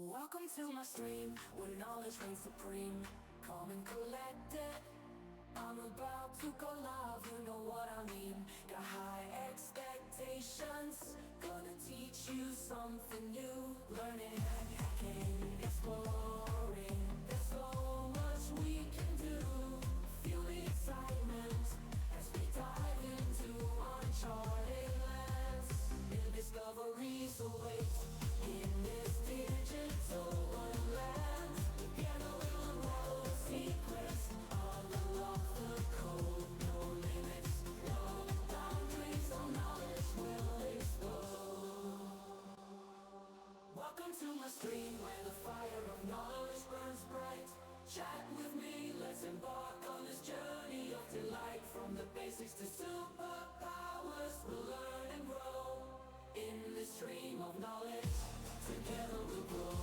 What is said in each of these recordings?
Welcome to my stream, where knowledge reigns supreme. Calm and collected, I'm about to go live, you know what I mean. Got high expectations, gonna teach you something new. Learning, hacking, exploring, there's so much we can do. Feel the excitement as we dive into uncharted lands. New discoveries await in this digital wonderland. Together we'll unravel the secrets, unlock the code. No limits, no boundaries, all knowledge will explode. Welcome to my stream, where the fire of knowledge burns bright. Chat with me, let's embark on this journey of delight. From the basics to superpowers, we'll learn and grow. In this stream of knowledge, together we'll grow.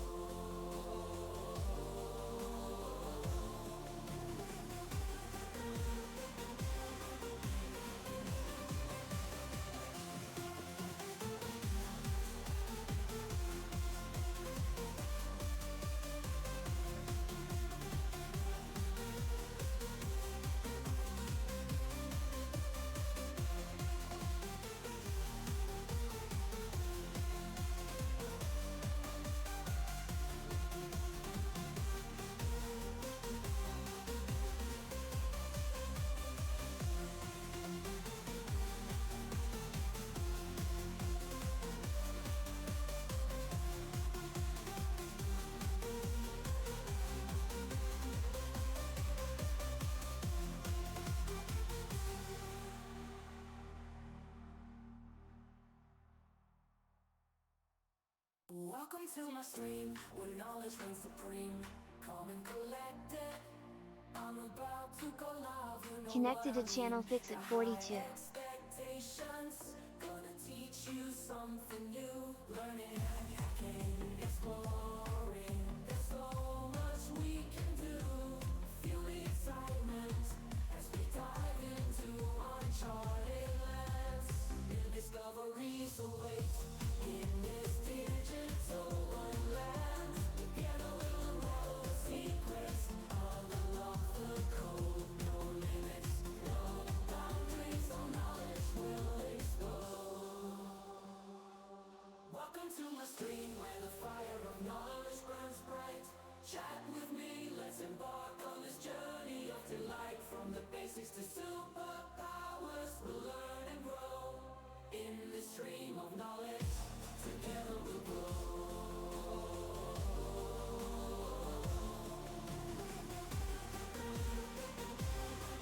Welcome to my stream, where knowledge reigns supreme. Calm and collected, I'm about to go live, you know Connected what to I channel mean. Fix Got at high 42. expectations, gonna teach you something new. Learning, hacking, exploring, there's so much we can do. Feel the excitement as we dive into uncharted lands. New discoveries await in this digital wonderland. Together we'll unravel the secrets, unlock the code. No limits, no boundaries, all knowledge will explode. Welcome to my stream, where the fire of knowledge burns bright. Chat with me, let's embark on this journey of delight. From the basics to superpowers, we'll learn and grow. In this stream of knowledge, together we'll grow.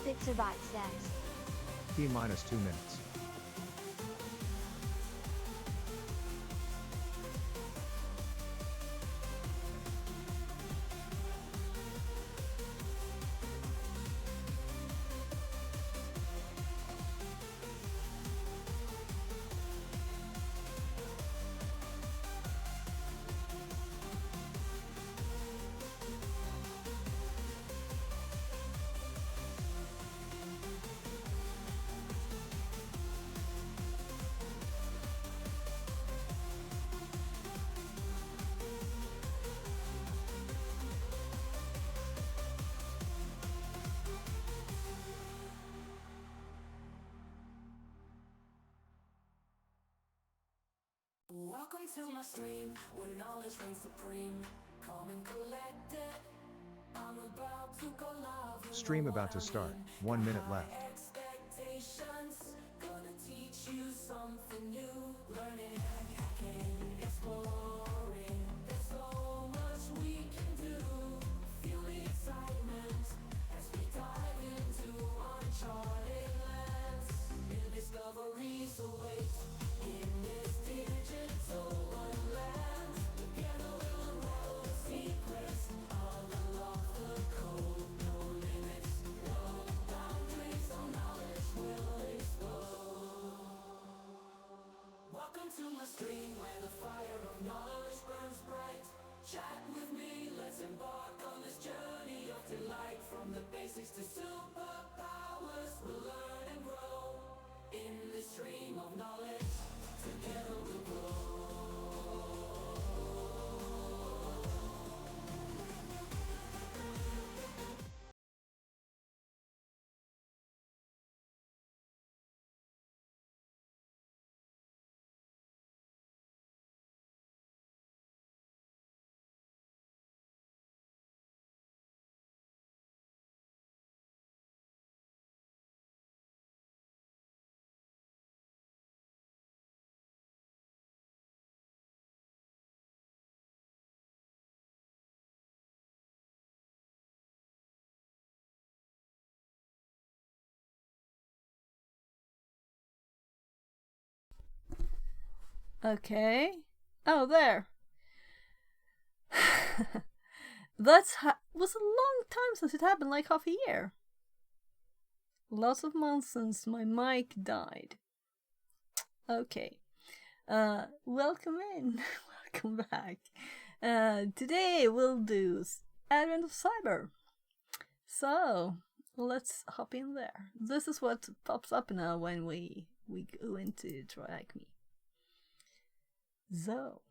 Pixabot says. T-minus 2 minutes. Welcome to my stream, where knowledge reigns supreme. Calm and collected, I'm about to go live. You Stream know about what to I start. mean. 1 minute High left. expectations, gonna teach you something new. Learning, hacking, exploring, there's so much we can do. Feel the excitement as we dive into uncharted lands. New discoveries await in this digital wonderland. Together we'll unravel the secrets, unlock the code. No limits, no boundaries, all Okay. Oh, there. Was a long time since it happened, like half a year. Lots of months since my mic died. Okay. Welcome in. Welcome back. Today we'll do Advent of Cyber. So, let's hop in there. This is what pops up now when we go into TryHackMe. So,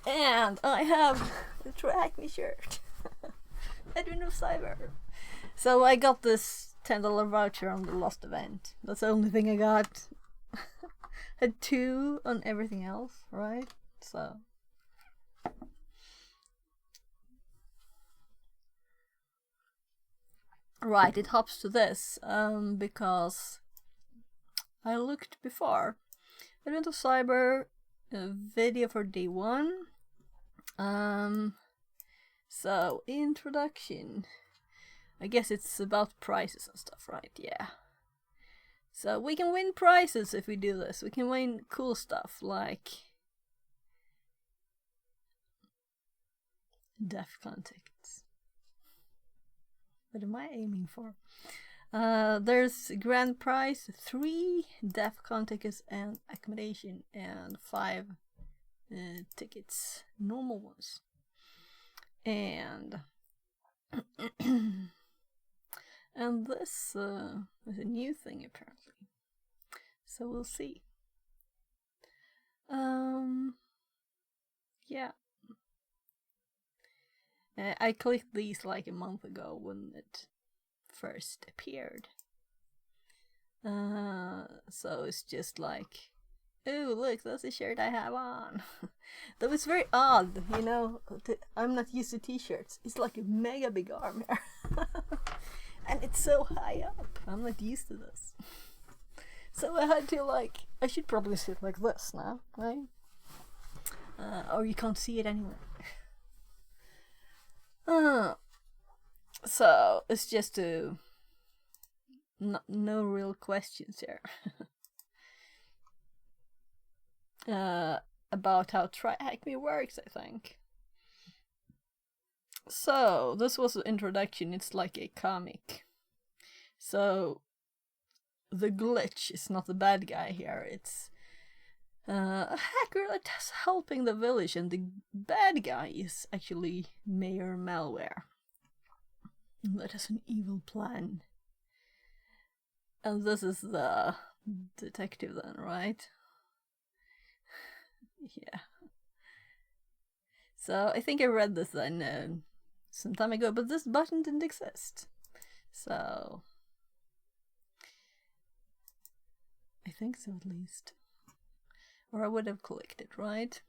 and I have the TryHackMe shirt. Advent of Cyber. So I got this $10 voucher on the last event. That's the only thing I got. Had 2 on everything else, right? So right, it hops to this because I looked before. Advent of Cyber video for day 1. So introduction. I guess it's about prizes and stuff, right? Yeah. So we can win prizes if we do this. We can win cool stuff like DEF CON tickets. What am I aiming for? There's grand prize 3 DEF CON tickets and accommodation, and 5 tickets, normal ones. And and this is a new thing apparently. So we'll see. Yeah. I clicked these like a month ago when it first appeared. So it's just like, oh look, that's a shirt I have on. That was very odd, you know. I'm not used to t-shirts. It's like a mega big arm here. And it's so high up. I'm not used to this. So I had to I should probably sit like this now, right? Or you can't see it anyway. So it's just no real questions here. About how TryHackMe works, I think. So this was the introduction. It's like a comic. So the glitch is not the bad guy here. It's a hacker that's helping the village, and the bad guy is actually Mayor Malware. That has an evil plan. And this is the detective then, right? Yeah. So I think I read this then some time ago, but this button didn't exist. So I think so, at least. Or I would have clicked it, right?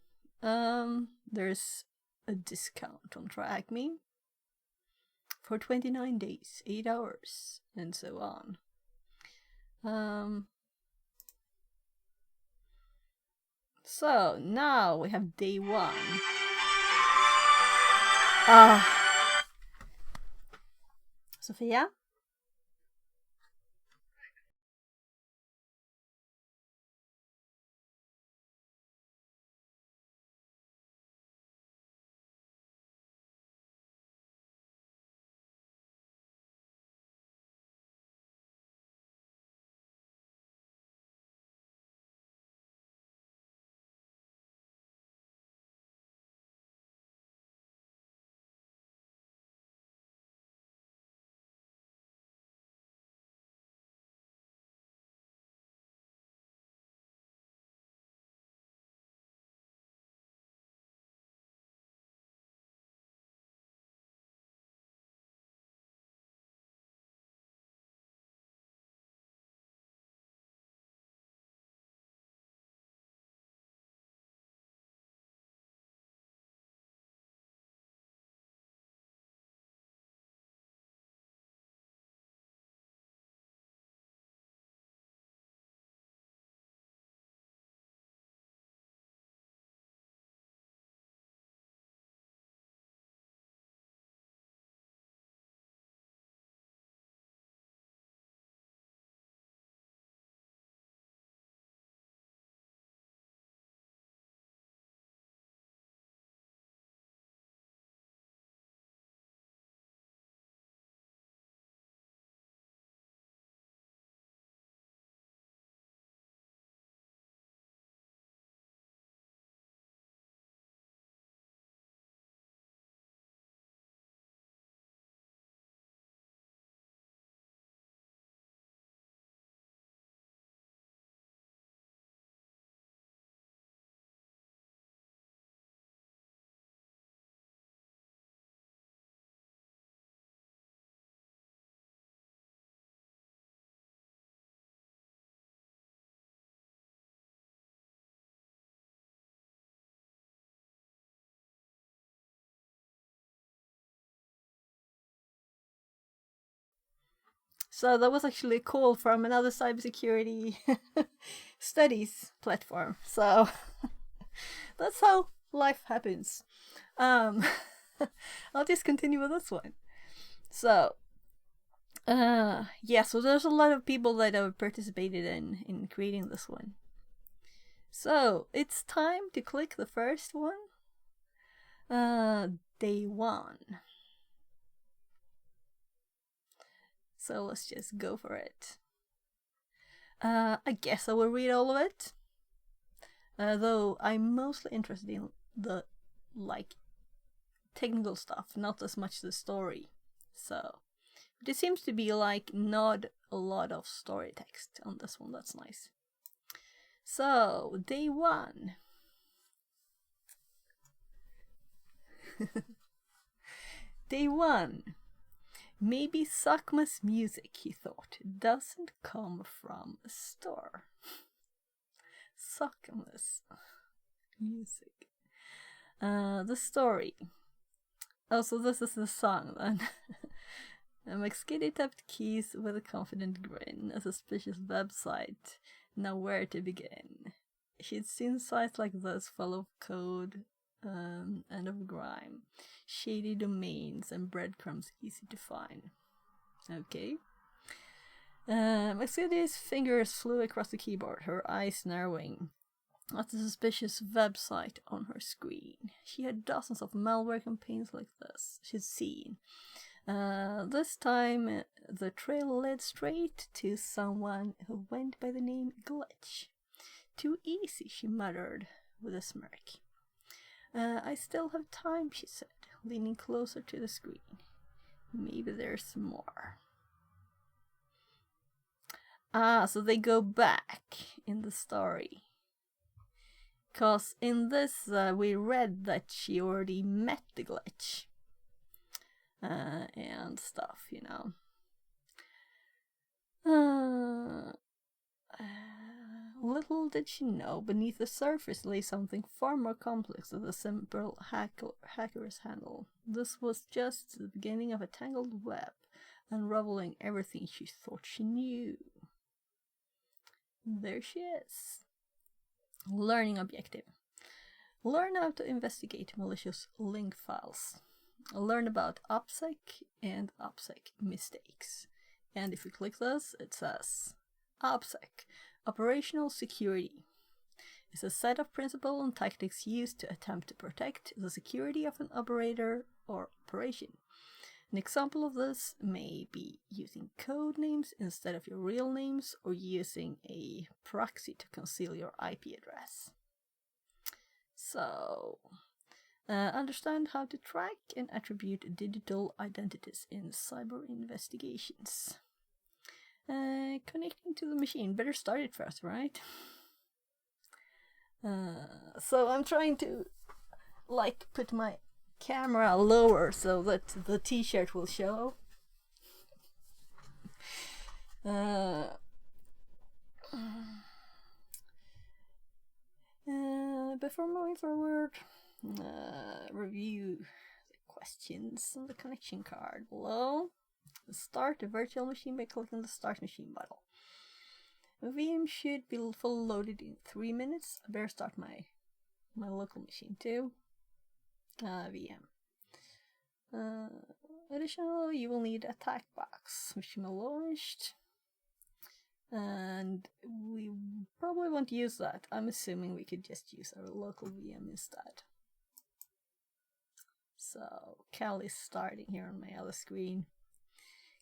There's a discount on TryHackMe for 29 days, 8 hours, and so on. So now we have day 1. Sofia? So that was actually a call from another cybersecurity studies platform. So that's how life happens. I'll just continue with this one. So yeah, so there's a lot of people that have participated in creating this one. So it's time to click the first one. Day 1. So let's just go for it. I guess I will read all of it. Though I'm mostly interested in the technical stuff, not as much the story. So there seems to be not a lot of story text on this one. That's nice. So day 1. Day 1. Maybe Sakma's music, he thought, doesn't come from a store. Sakma's music. The story. Oh, so this is the song then. McSkitty tapped keys with a confident grin, a suspicious website. Now where to begin? She'd seen sites like this full of code and of grime, shady domains, and breadcrumbs easy to find. Okay. McSkitty's fingers flew across the keyboard, her eyes narrowing at the suspicious website on her screen. She had dozens of malware campaigns like this she'd seen. This time, the trail led straight to someone who went by the name Glitch. Too easy, she muttered with a smirk. I still have time, she said, leaning closer to the screen. Maybe there's more. So they go back in the story. 'Cause in this, we read that she already met the Glitch. And stuff, you know. Little did she know, beneath the surface lay something far more complex than the simple hacker's handle. This was just the beginning of a tangled web, unraveling everything she thought she knew. There she is. Learning objective. Learn how to investigate malicious link files. Learn about OPSEC and OPSEC mistakes. And if you click this, it says OPSEC, Operational Security, is a set of principles and tactics used to attempt to protect the security of an operator or operation. An example of this may be using code names instead of your real names, or using a proxy to conceal your IP address. So, understand how to track and attribute digital identities in cyber investigations. Connecting to the machine. Better start it first, right? So I'm trying to put my camera lower so that the t-shirt will show. Before moving forward, review the questions on the connection card below. Start a virtual machine by clicking the Start Machine button. The VM should be fully loaded in 3 minutes. I better start my local machine too. VM. Additionally, you will need a attack box, which will be launched. And we probably won't use that. I'm assuming we could just use our local VM instead. So, Cal is starting here on my other screen.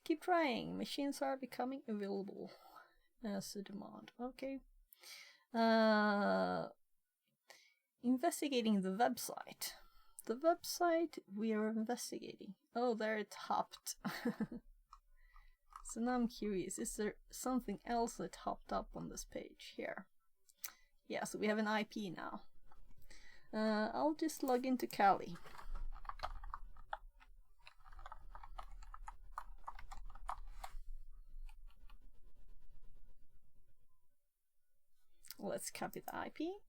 Keep trying. Machines are becoming available as a demand. Okay. Investigating the website. The website we are investigating. Oh, there it hopped. So now I'm curious, is there something else that hopped up on this page here? Yeah, so we have an IP now. I'll just log into Kali. Let's copy the IP.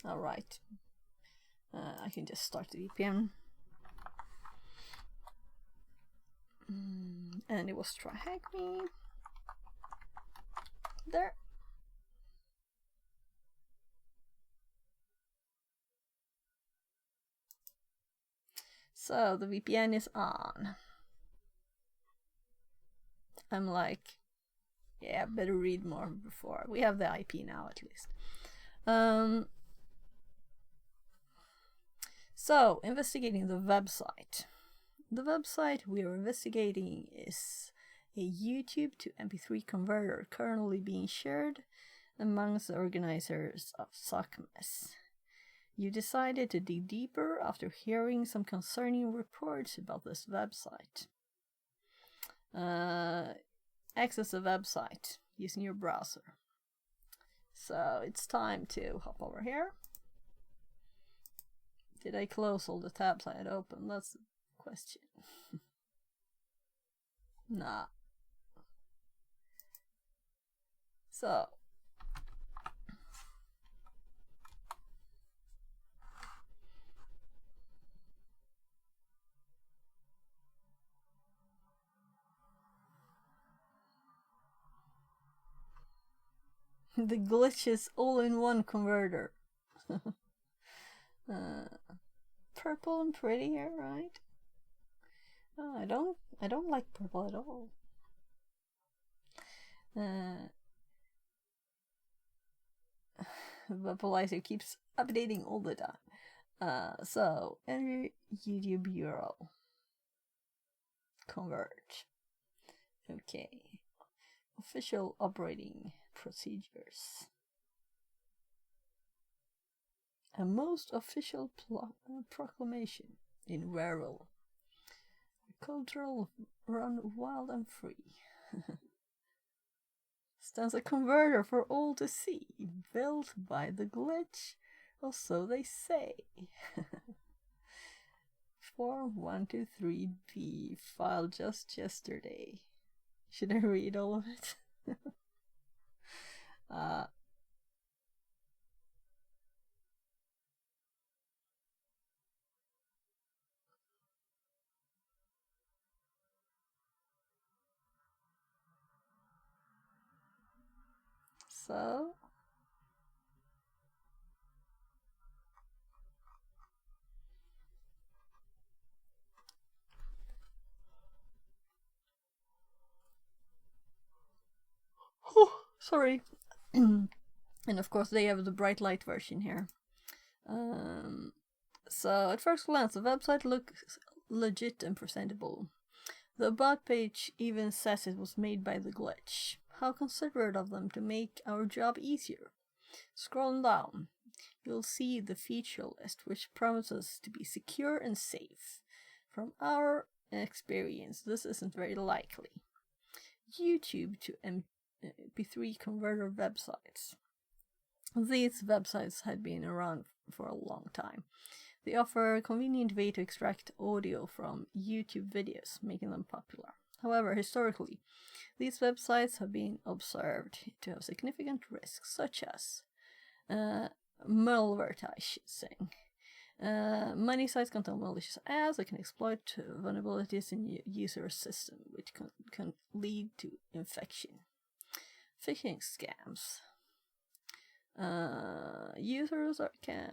All right. I can just start the VPN. And it was try hack me. There. So the VPN is on. I'm like, yeah, better read more before. We have the IP now at least. So, investigating the website. The website we are investigating is a YouTube to MP3 converter currently being shared amongst the organizers of Sockmas. You decided to dig deeper after hearing some concerning reports about this website. Access the website using your browser. So it's time to hop over here. Did I close all the tabs I had open? That's the question. Nah. So. The glitches all-in-one converter. Purple and prettier, right? Oh, I don't like purple at all. Vaporizer keeps updating all the time. So enter YouTube URL. Convert. Okay. Official operating procedures. A most official proclamation in Werrell. Cultural run wild and free. Stands a converter for all to see, built by the glitch, or so they say. Form 123B, filed just yesterday. Should I read all of it? So sorry. And of course they have the bright light version here. So at first glance the website looks legit and presentable. The about page even says it was made by the glitch. How considerate of them to make our job easier. Scrolling down, you'll see the feature list, which promises to be secure and safe. From our experience, this isn't very likely. YouTube to MP3 converter websites. These websites had been around for a long time. They offer a convenient way to extract audio from YouTube videos, making them popular. However, historically, these websites have been observed to have significant risks, such as malvertising. Many sites contain malicious ads that can exploit vulnerabilities in user system, which can lead to infection. Phishing scams. Users can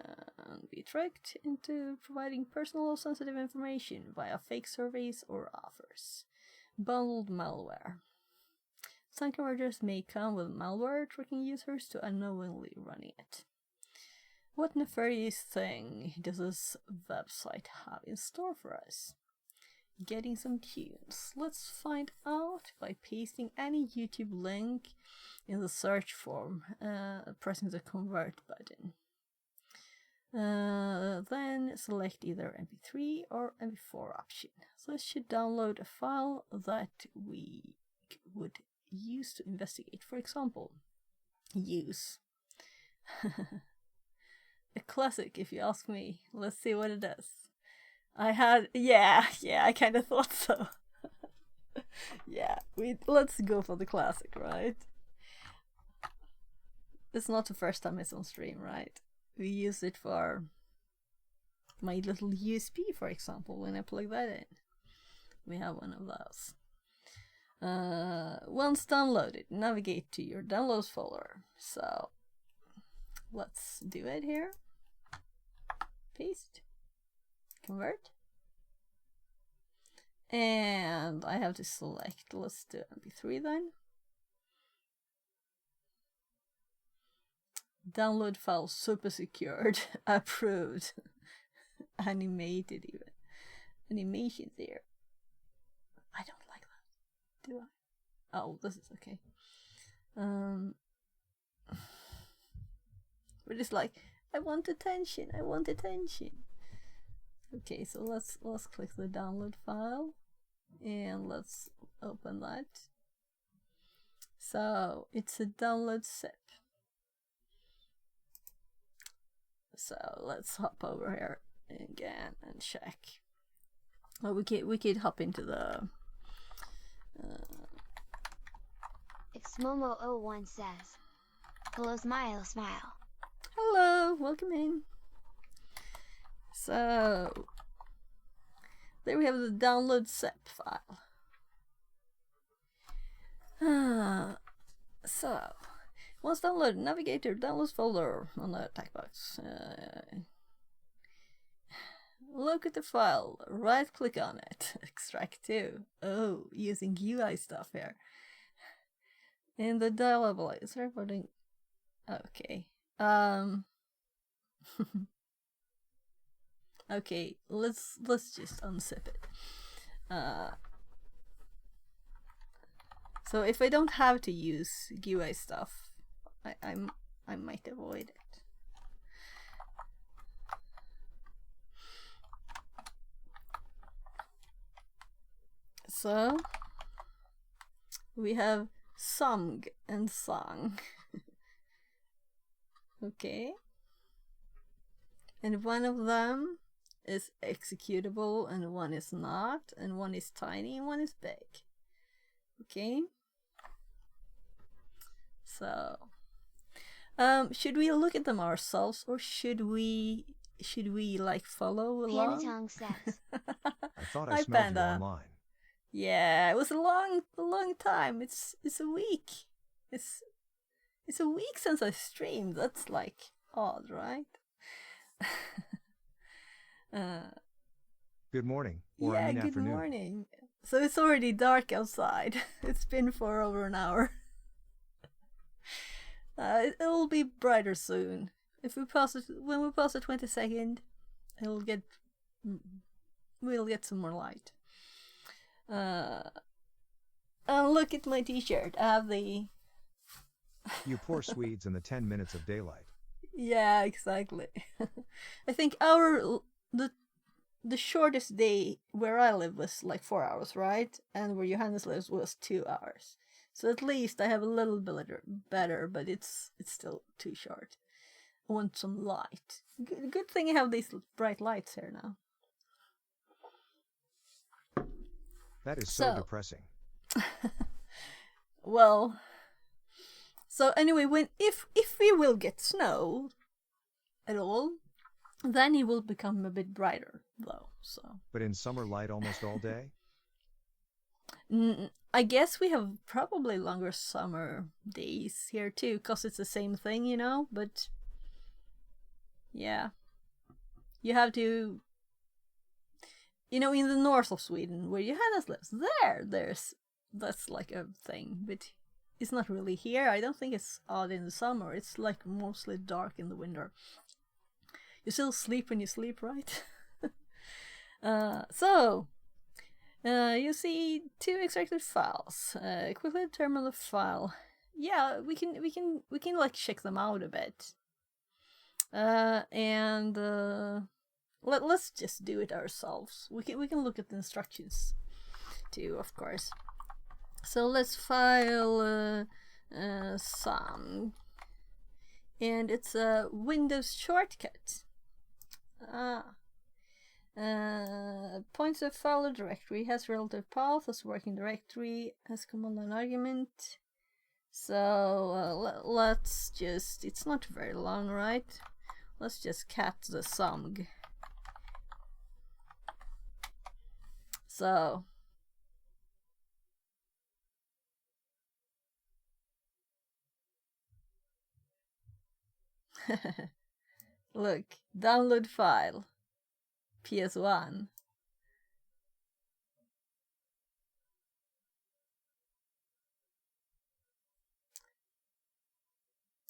be tricked into providing personal or sensitive information via fake surveys or offers. Bundled malware. Some converters may come with malware tricking users to unknowingly running it. What nefarious thing does this website have in store for us? Getting some tunes. Let's find out by pasting any YouTube link in the search form, pressing the convert button. Then select either MP3 or MP4 option. So this should download a file that we would use to investigate. For example, use. A classic, if you ask me. Let's see what it is. Yeah, I kind of thought so. Yeah, let's go for the classic, right? It's not the first time it's on stream, right? We use it for my little USB, for example, when I plug that in. We have one of those. Once downloaded, navigate to your downloads folder. So let's do it here. Paste. Convert. And I have to select, let's do MP3 then. Download file super secured. Approved. Animated even. Animation there. I don't like that. Do I? Oh, this is okay. We're just like, I want attention. I want attention. Okay, so let's click the download file and let's open that. So it's a download zip. So let's hop over here again and check. Well, we could hop into the. Xmomo01 says, "Hello, smile, smile." Hello, welcome in. So there we have the download zip file. So once downloaded, navigate to your downloads folder on the text box. Look at the file, right click on it, extract to. Oh, using UI stuff here. In the downloadable, is recording. Okay. Okay, let's just unzip it. So if I don't have to use GUI stuff, I might avoid it. So we have song and song. Okay. And one of them is executable and one is not, and one is tiny and one is big. Okay. So should we look at them ourselves, or should we like follow along? Panatong says, I thought Hi, I smelled you Panda. online. Yeah, it was a long time. It's a week. It's a week since I streamed. That's like odd, right? Good morning, or Yeah, I mean good afternoon. morning. So it's already dark outside. It's been for over an hour. It'll be brighter soon. If we pass it, when we pass the 22nd, we'll get some more light. Look at my T-shirt. I have the. You poor Swedes in the 10 minutes of daylight. Yeah, exactly. I think the shortest day where I live was like 4 hours, right? And where Johannes lives was 2 hours. So at least I have a little bit better, but it's still too short. I want some light. Good thing I have these bright lights here now. That is so depressing. Well, so anyway, if we will get snow at all, then it will become a bit brighter, though. So. But in summer light almost all day? I guess we have probably longer summer days here too, because it's the same thing, you know, but yeah. You have to, you know, in the north of Sweden, where Johannes lives, that's like a thing, but it's not really here. I don't think it's odd in the summer. It's like mostly dark in the winter. You still sleep when you sleep, right? You see 2 extracted files. Quickly determine the file. Yeah, we can like check them out a bit. Let's just do it ourselves. We can look at the instructions too, of course. So let's file song, and it's a Windows shortcut. Points to file or directory, has relative path, has working directory, has command line argument. So let's just, it's not very long, right? Let's just cat the song So look, download file, PS1.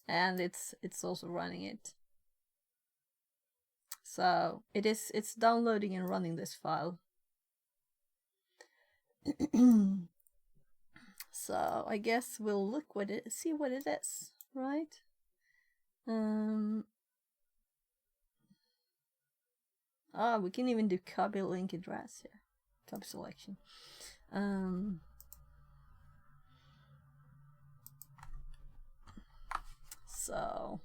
And it's also running it. So it's downloading and running this file. So I guess we'll look see what it is, right? We can even do copy link address here. Copy selection. So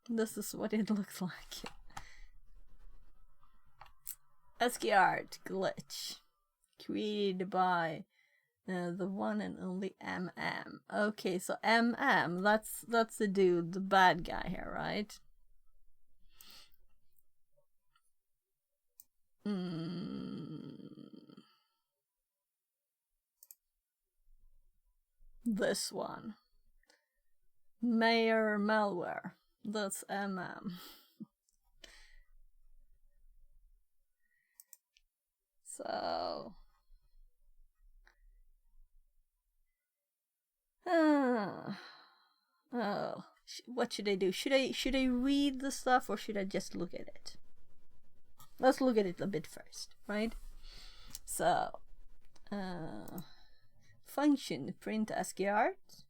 this is what it looks like. ASCII art glitch created by the one and only MM. Okay, so MM, that's the dude, the bad guy here, right? This one. Mayor malware. That's MM. So oh, what should I do? Should I read the stuff or should I just look at it? Let's look at it a bit first, right? So function print ASCII art.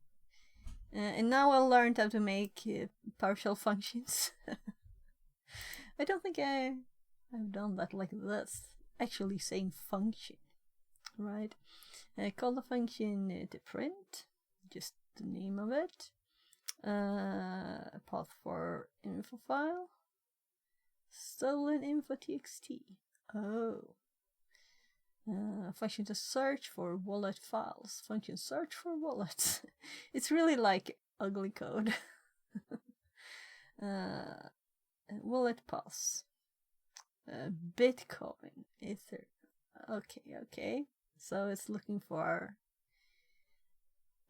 And now I learned how to make PowerShell functions. I don't think I've done that like this. Actually saying function, right? Call the function to print, just the name of it. Path for info file. Stolen info.txt. Oh. Function to search for wallet files. Function search for wallets. It's really like ugly code. Wallet paths. Bitcoin. Ether. Okay. So it's looking for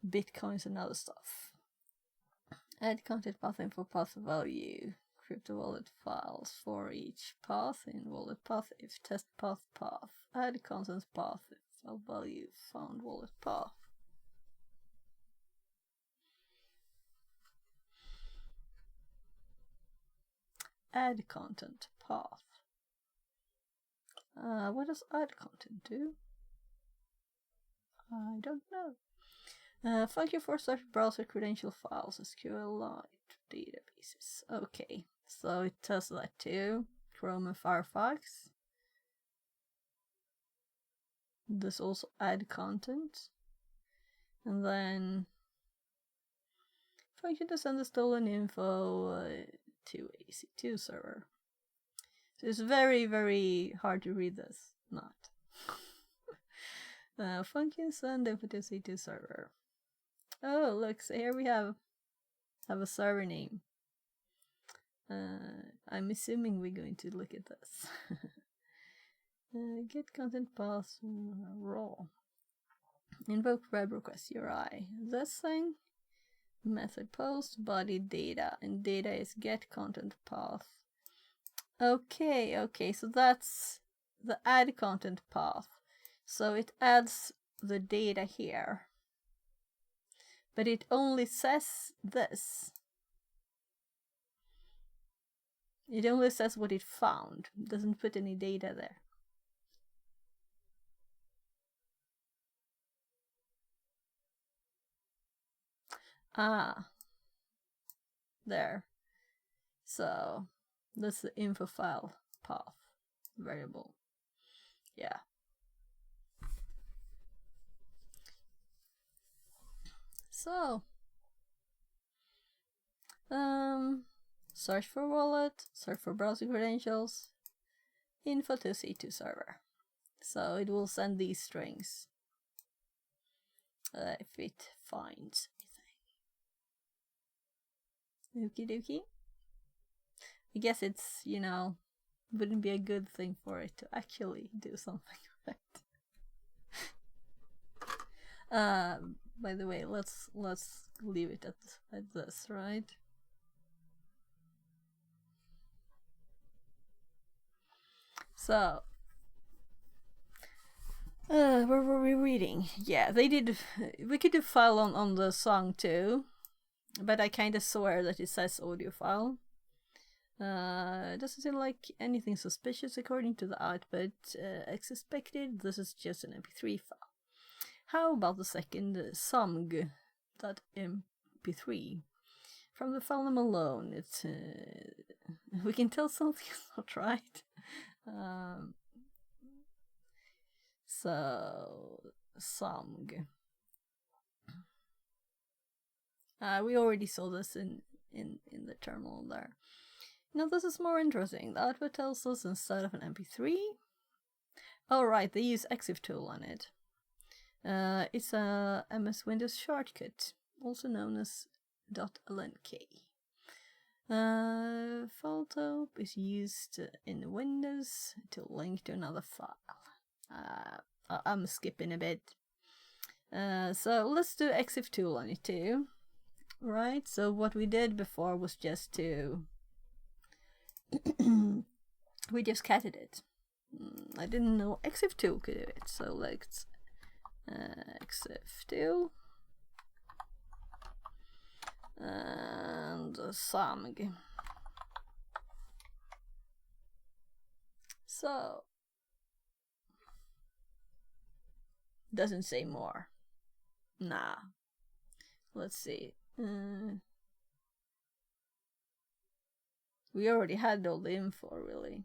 bitcoins and other stuff. Add content path info path value. Crypto wallet files for each path in wallet path if test path. Add content path if file value found wallet path. Add content path. What does add content do? I don't know. Function for search browser credential files, SQLite databases. Okay, so it does that too. Chrome and Firefox. This also add content. And then function to send the stolen info to EC2 server. So it's very, very hard to read this. Not. Function send info to EC2 server. Oh, look, so here we have a server name. I'm assuming we're going to look at this. Get content path raw. Invoke web request URI. This thing. Method post body data, and data is get content path. Okay, so that's the add content path. So it adds the data here. But it only says this. It only says what it found. It doesn't put any data there. There. So that's the info file path variable. Yeah. So search for wallet, search for browser credentials, info to EC2 server. So it will send these strings if it finds anything. Okie dokie. I guess it's, wouldn't be a good thing for it to actually do something right. By the way, let's leave it at this, right? So, where were we reading? Yeah, they did. We could do file on the song too, but I kind of swear that it says audio file. It doesn't seem like anything suspicious according to the output. As expected, this is just an MP3 file. How about the second song.mp3? From the file name alone, it's we can tell something's not right. So song. We already saw this in the terminal there. Now this is more interesting. The output tells us instead of an MP3. Oh right, they use ExifTool on it. It's a MS Windows shortcut, also known as .lnk. Filetop is used in Windows to link to another file. I'm skipping a bit. So let's do ExifTool on it too. Right, so what we did before was just to we just catted it. I didn't know ExifTool could do it, so let's ExifTool and SAMG. So doesn't say more. Nah. Let's see. We already had all the info, really.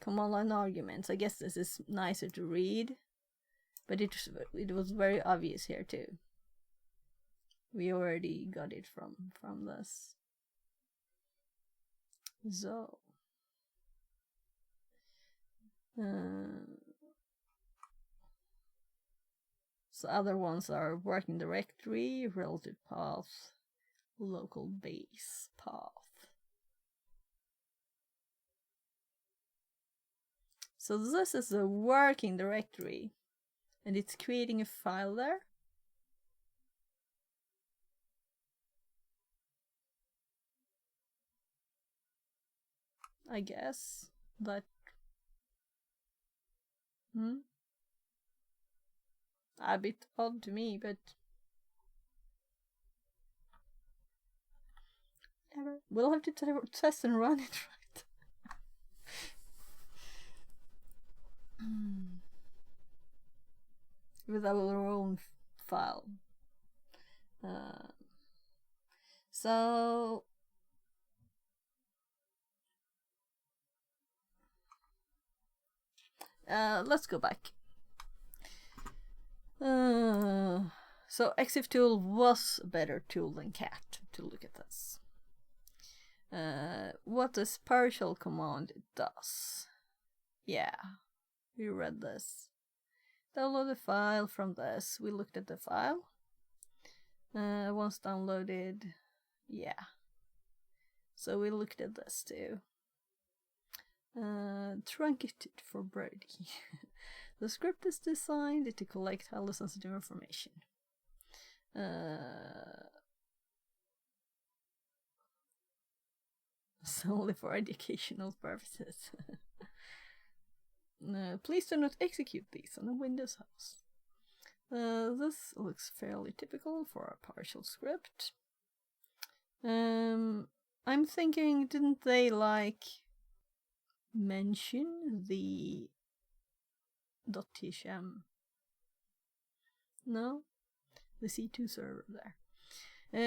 Command line arguments. I guess this is nicer to read, but it was very obvious here too. We already got it from this. So other ones are working directory, relative path, local base path. So this is a working directory, and it's creating a file there. I guess that. A bit odd to me, but never. We'll have to test and run it, right? With our own file. So let's go back. So ExifTool was a better tool than cat to look at this. What this PowerShell command does. Yeah, we read this. Download a file from this. We looked at the file. Once downloaded, yeah. So we looked at this too. Truncated for Brody. The script is designed to collect highly sensitive information. Solely for educational purposes. Please do not execute these on a Windows host. This looks fairly typical for a PowerShell script. I'm thinking, didn't they mention the .tshm? No? The C2 server there.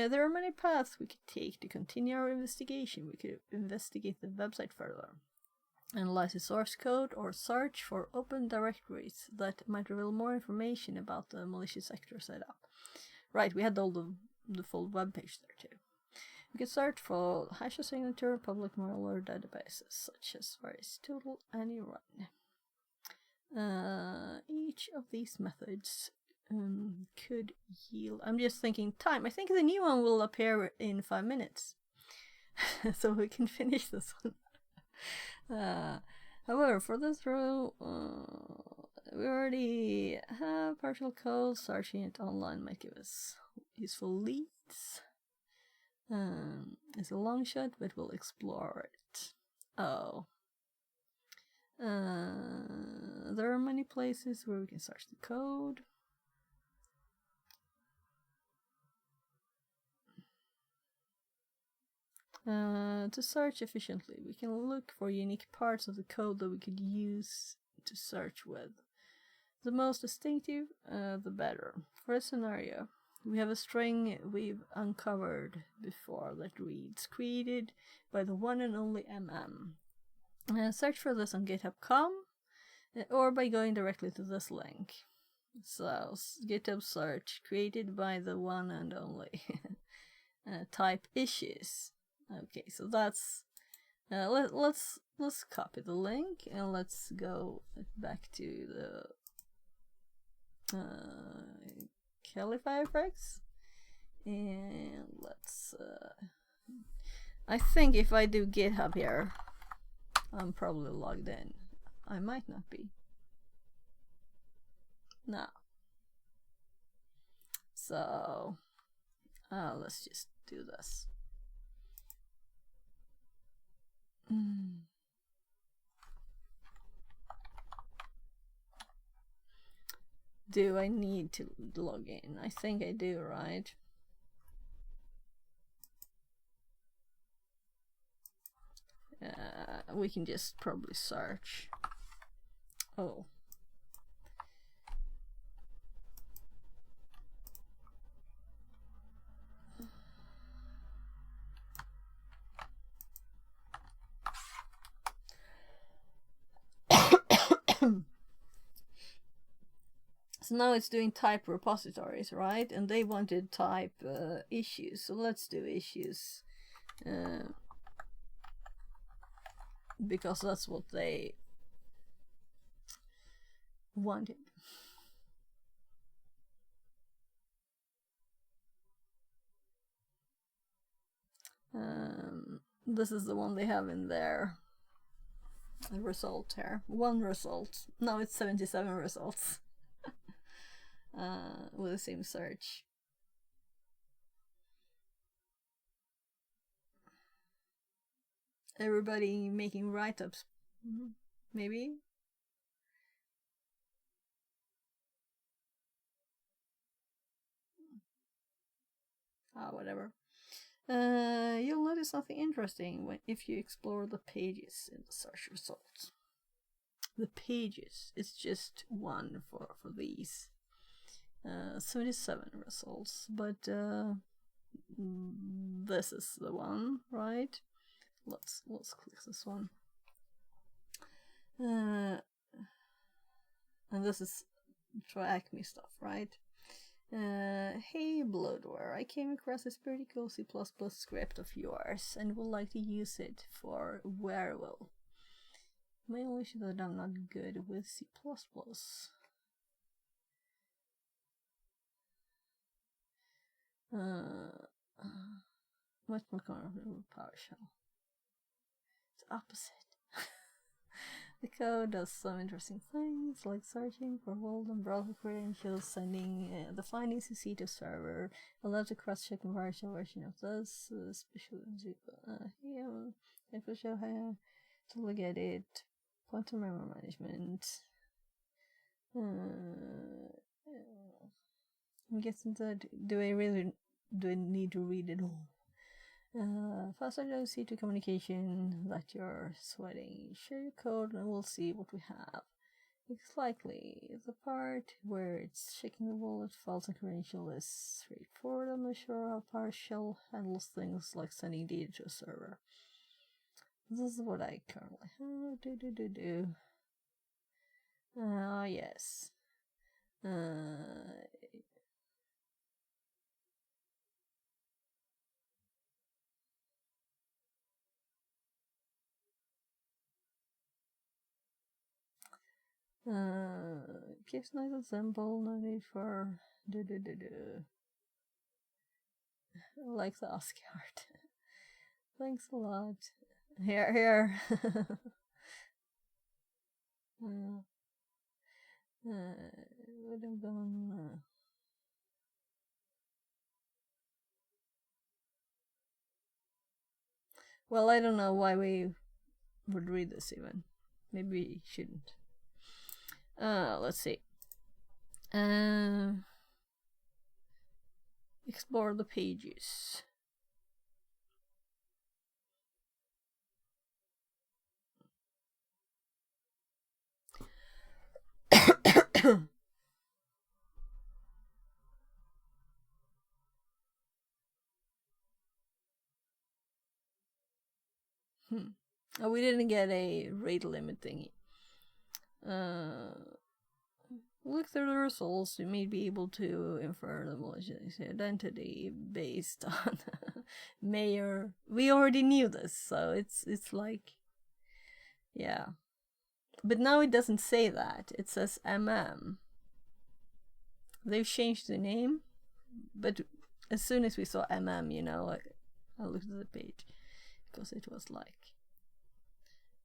There are many paths we could take to continue our investigation. We could investigate the website further, analyze the source code, or search for open directories that might reveal more information about the malicious sector setup. Right, we had all the full web page there too. We could search for hash signature, public malware databases such as VirusTotal and Run. Each of these methods could yield. I'm just thinking time. I think the new one will appear in 5 minutes, so we can finish this one. However, for this row, we already have partial code. Searching it online might give us useful leads. It's a long shot, but we'll explore it. Oh. There are many places where we can search the code. To search efficiently, we can look for unique parts of the code that we could use to search with. The most distinctive, the better. For a scenario, we have a string we've uncovered before that reads, created by the one and only MM. Search for this on github.com or by going directly to this link. So, GitHub search, created by the one and only. Type issues. Okay, so that's let's copy the link and let's go back to the Kali Firefox, and let's I think if I do GitHub here, I'm probably logged in. I might not be. No. So let's just do this. Do I need to log in? I think I do, right? We can just probably search. Oh. So now it's doing type repositories, right? And they wanted type issues, so let's do issues. Because that's what they wanted. This is the one they have in there. The result here. One result. Now it's 77 results. With the same search. Everybody making write-ups, maybe? Whatever. You'll notice something interesting if you explore the pages in the search results. The pages, it's just one for these. 77 results, but this is the one, right? Let's click this one. And this is track me stuff, right? Hey Bloodware, I came across this pretty cool C++ script of yours and would like to use it for Werewolf. My only issue is that I'm not good with C++. Much more comfortable with PowerShell. It's opposite. The code does some interesting things, like searching for golden browser credentials, sending the findings to C to server. I love to cross-check in PowerShell version of this, especially here. I will show how to look at it. Pointer memory management. I'm guessing that do I need to read it all? Faster than C2 communication that you're sweating. Share your code and we'll see what we have. It's likely the part where it's checking the wallet files and credential is straightforward. I'm not sure how PowerShell handles things like sending data to a server. This is what I currently have. Yes. Gives nice example, no need for I like the ASCII art. Thanks a lot. Here. What I'm gonna... Well, I don't know why we would read this even. Maybe we shouldn't. Let's see. Explore the pages. Oh, we didn't get a rate limit thingy. Look through the results. You may be able to infer the malicious identity based on mayor. We already knew this, so it's like, yeah. But now it doesn't say that. It says MM. They've changed the name, but as soon as we saw MM, you know, I looked at the page because it was like,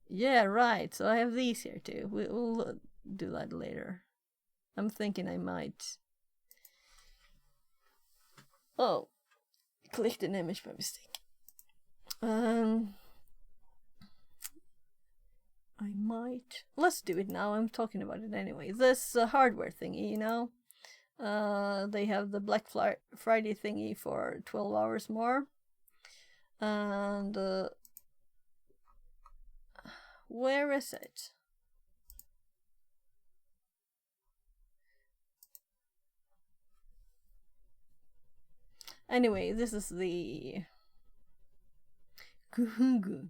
yeah, right. So I have these here too. We'll do that later. I'm thinking I might. Oh, clicked an image by mistake. I might. Let's do it now. I'm talking about it anyway. This hardware thingy, you know. They have the Black Friday thingy for 12 hours more. And where is it? Anyway, this is the Guhungu.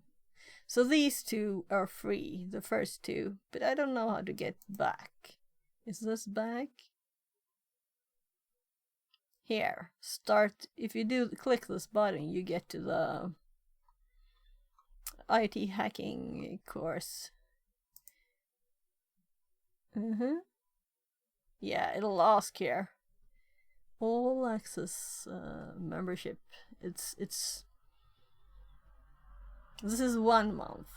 So these two are free, the first two, but I don't know how to get back. Is this back? Here, start. If you do click this button, you get to the IT hacking course. Yeah, it'll ask here. All access membership. It's this is 1 month,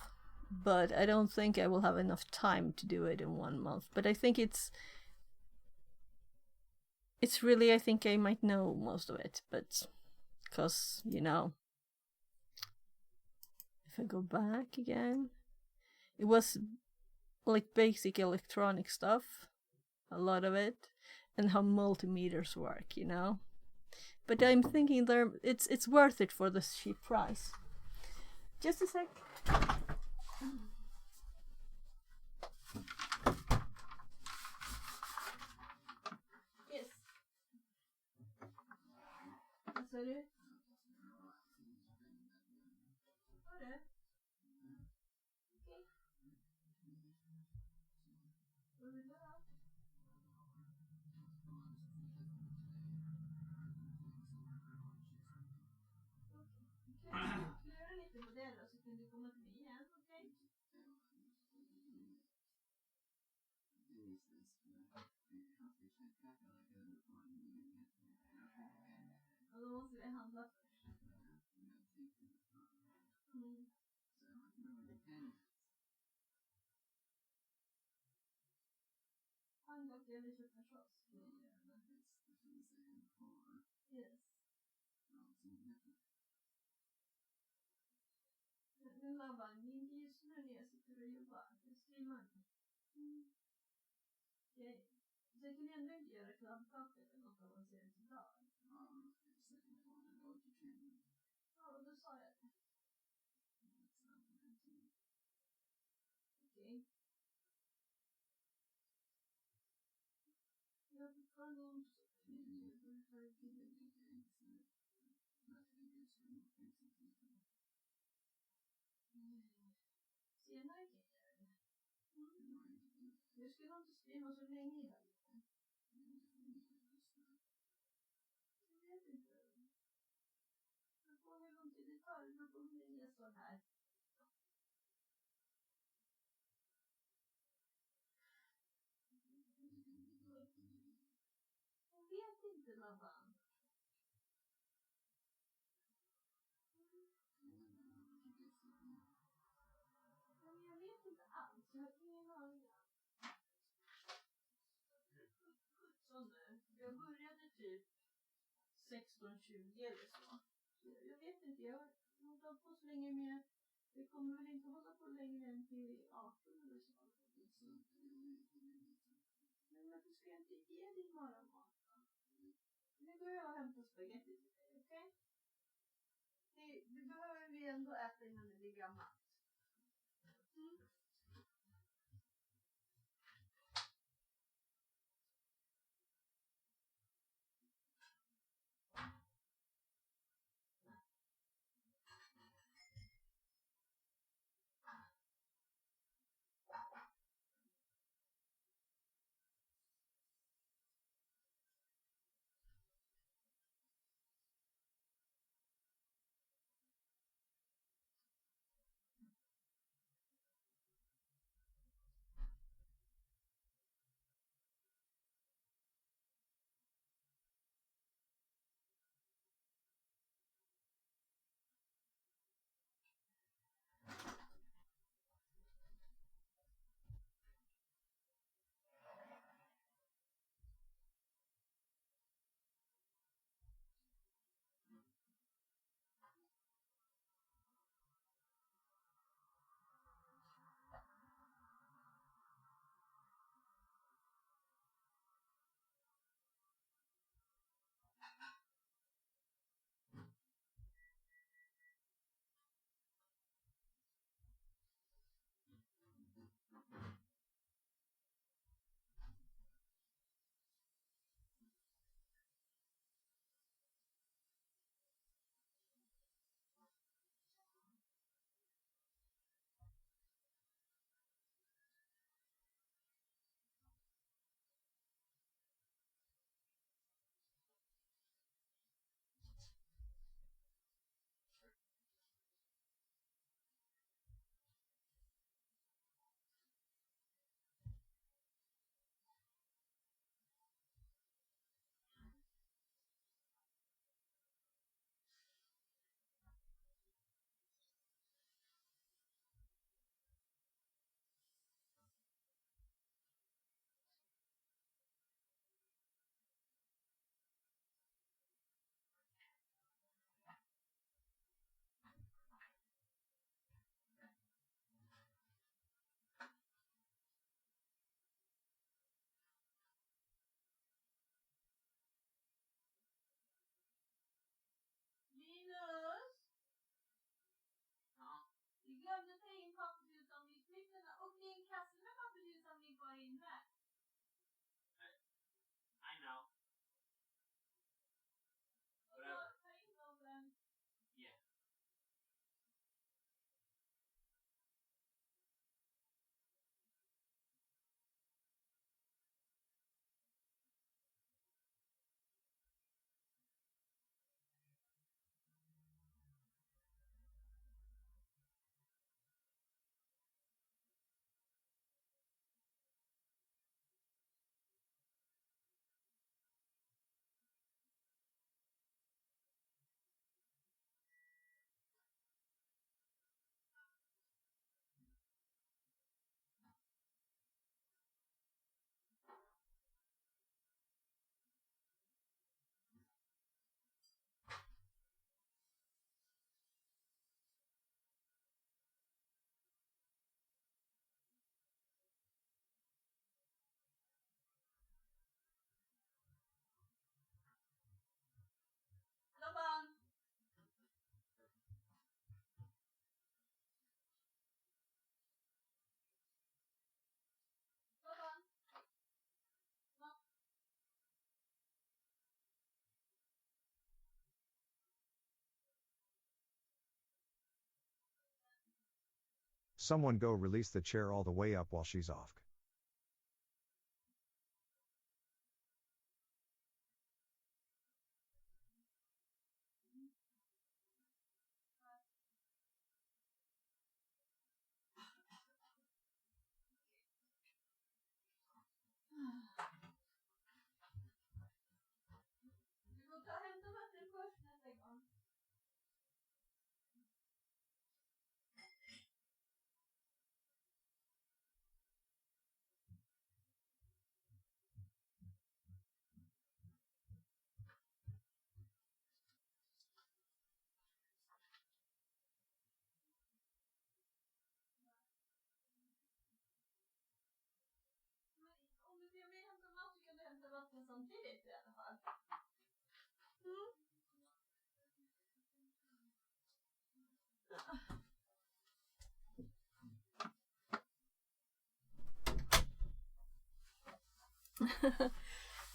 but I don't think I will have enough time to do it in 1 month. But I think it's really, I think I might know most of it, but because, you know, if I go back again, it was like basic electronic stuff, a lot of it, and how multimeters work, you know. But I'm thinking it's worth it for the cheap price. Just a sec. Yes. Vad sa du? Var det? Okej. Vad vill du ha? Okej. Klura lite på det då, så kan du komma till mig igen, okej? Och då måste vi handla först. Handbak eller köttfärssås? Yes. Men Laban, det är inte just nu när jag sitter och jobbar. Jag streamar. Så jag kan ändå inte göra kladdkaka eller något avancerat idag. Ja, då sa jag det. Okej. Jag har fortfarande ont. Senare kan jag göra det. Jag skulle inte streama så länge idag. Jag vet inte. Jag får hur lång tid det tar. Det beror på hur länge jag står här. Jag vet inte, Laban. Men jag vet inte alls. Jag har ingen aning. 16:20 eller så. Jag vet inte, jag har inte hållit på så länge mer. Det kommer väl inte hålla på längre än till 18 eller så. Men varför ska jag inte ge din morgonmat då? Nu går jag och hämtar spagetti till dig, okej? Det behöver vi ändå äta innan det blir gammalt. Mm. Linus! Ja. Du glömde ta in pappersinsamlingsplikterna och din kasse med pappersinsamling var inne. I know. Whatever. Ta in dem sen. Yeah. Laban! Laban! Va? Someone go release the chair all the way up while she's off. Du får ta hämta vatten först nästa gång. did it i alla fall.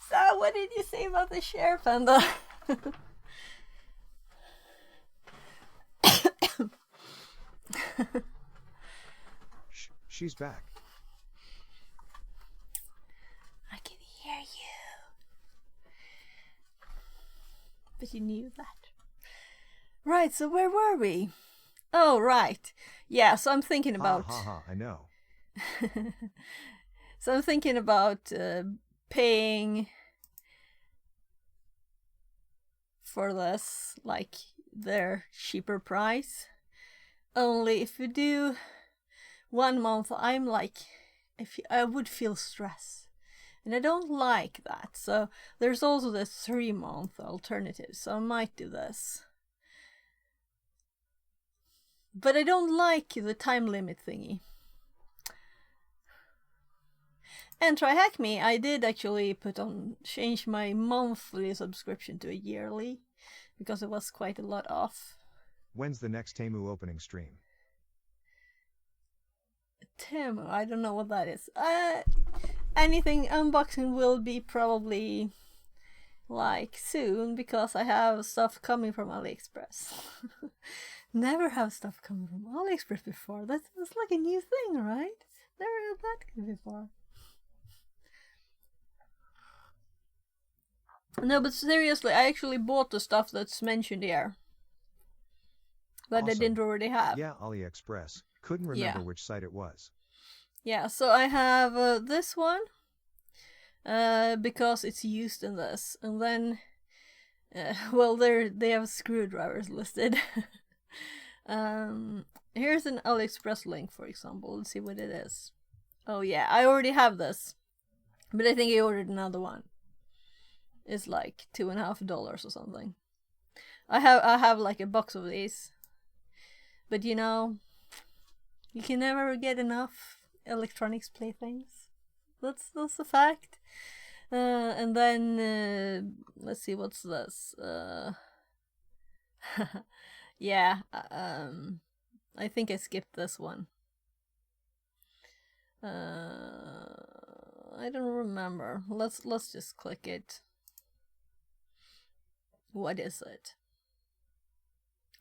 So, what did you say about the share, Panda? She's back. I can hear you. But you knew that. Right, so where were we? Oh, right. Yeah, so I'm thinking about... I know. So I'm thinking about paying for this, like their cheaper price. Only if you do 1 month, I'm like, I would feel stress. And I don't like that. So there's also the 3-month alternative. So I might do this. But I don't like the time limit thingy. And TryHackMe, I did actually change my monthly subscription to a yearly, because it was quite a lot off. When's the next Temu opening stream? Temu, I don't know what that is. Anything unboxing will be probably like soon, because I have stuff coming from AliExpress. Never have stuff coming from AliExpress before. That's like a new thing, right? Never had that before. No, but seriously, I actually bought the stuff that's mentioned here. That Awesome. I didn't already have. Yeah, AliExpress. Couldn't remember which site it was. Yeah, so I have this one. Because it's used in this. And then... well, they have screwdrivers listed. Here's an AliExpress link, for example. Let's see what it is. Oh yeah, I already have this. But I think I ordered another one. It's like $2.50 or something. I have like a box of these. But you know, you can never get enough electronics playthings. That's a fact. And then let's see, what's this? Yeah, I think I skipped this one. I don't remember. Let's just click it. What is it?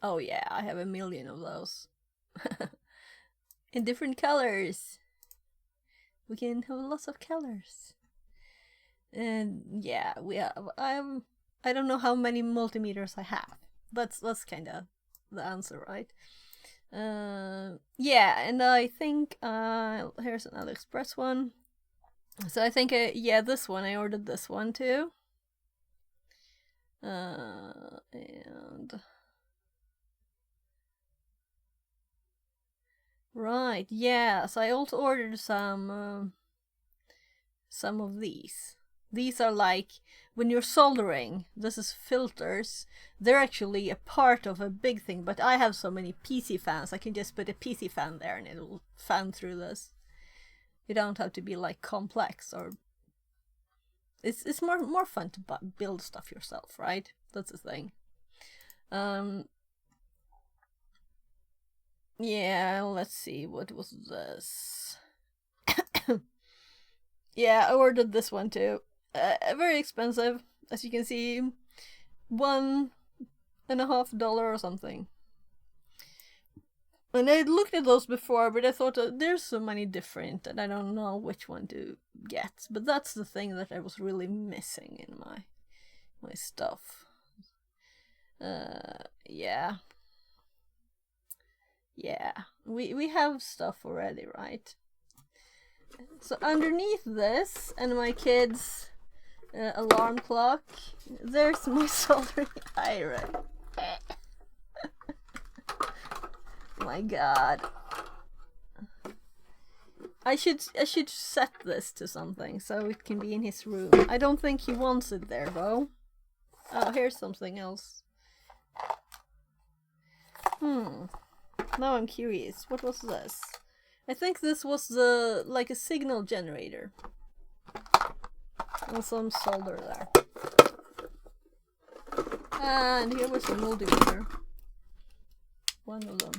Oh yeah, I have a million of those. In different colors. We can have lots of colors. And yeah, we have. I don't know how many multimeters I have. That's kind of the answer, right? Yeah, and I think here's an AliExpress one. So I think yeah, this one, I ordered this one too. And right, yeah, so I also ordered some of these. These are like, when you're soldering, this is filters. They're actually a part of a big thing, but I have so many PC fans, I can just put a PC fan there and it'll fan through this. You don't have to be like complex, or it's more fun to build stuff yourself, right? That's the thing. Yeah, let's see, what was this? Yeah, I ordered this one too. Very expensive, as you can see, $1.50 or something. And I looked at those before, but I thought there's so many different and I don't know which one to get. But that's the thing that I was really missing in my stuff. Yeah. Yeah, we have stuff already, right? So underneath this and my kids' alarm clock, there's my soldering iron. My god. I should set this to something so it can be in his room. I don't think he wants it there though. Oh, here's something else. Now I'm curious. What was this? I think this was like a signal generator. And some solder there. And here was the multimeter. One of them.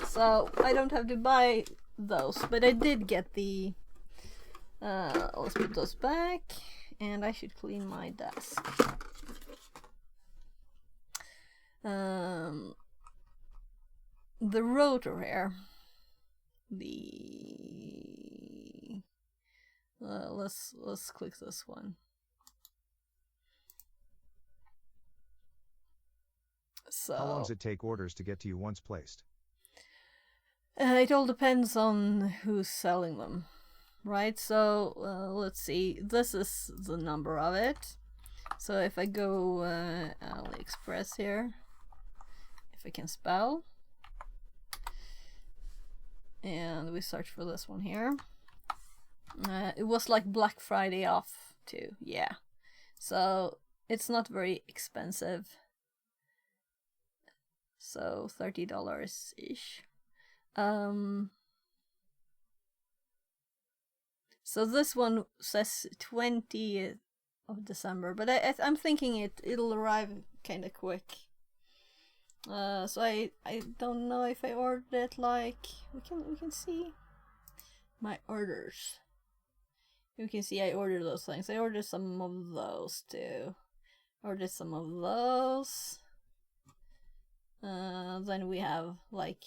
So I don't have to buy those, but I did get the let's put those back, and I should clean my desk. The rotor here, the let's click this one. So How long does it take orders to get to you once placed? it all depends on who's selling them, right? So let's see, this is the number of it. So if I go AliExpress here, if I can spell, and we search for this one here, it was like Black Friday off too, yeah. So it's not very expensive. So $30 ish. So this one says 20th of December, but I'm thinking it'll arrive kind of quick. So I don't know if I ordered it, like we can see my orders. You can see I ordered those things. I ordered some of those too. Ordered some of those. Then we have like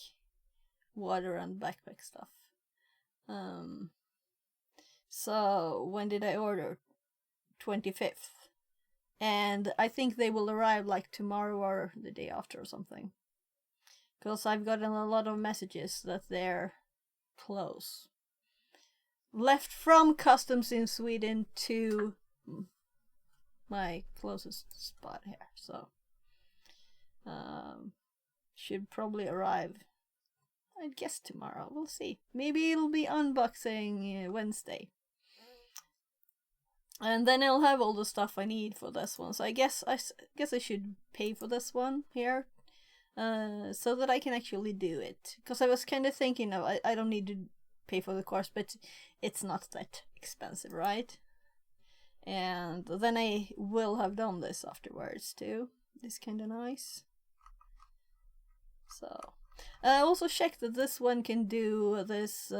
water and backpack stuff. So when did I order? 25th. And I think they will arrive like tomorrow or the day after or something. Because I've gotten a lot of messages that they're close. Left from customs in Sweden to my closest spot here. So should probably arrive, I guess, tomorrow. We'll see. Maybe it'll be unboxing Wednesday. And then I'll have all the stuff I need for this one. So I guess I should pay for this one here, so that I can actually do it. Because I was kind of thinking of I don't need to pay for the course, but it's not that expensive, right? And then I will have done this afterwards too. It's kind of nice. So I also checked that this one can do this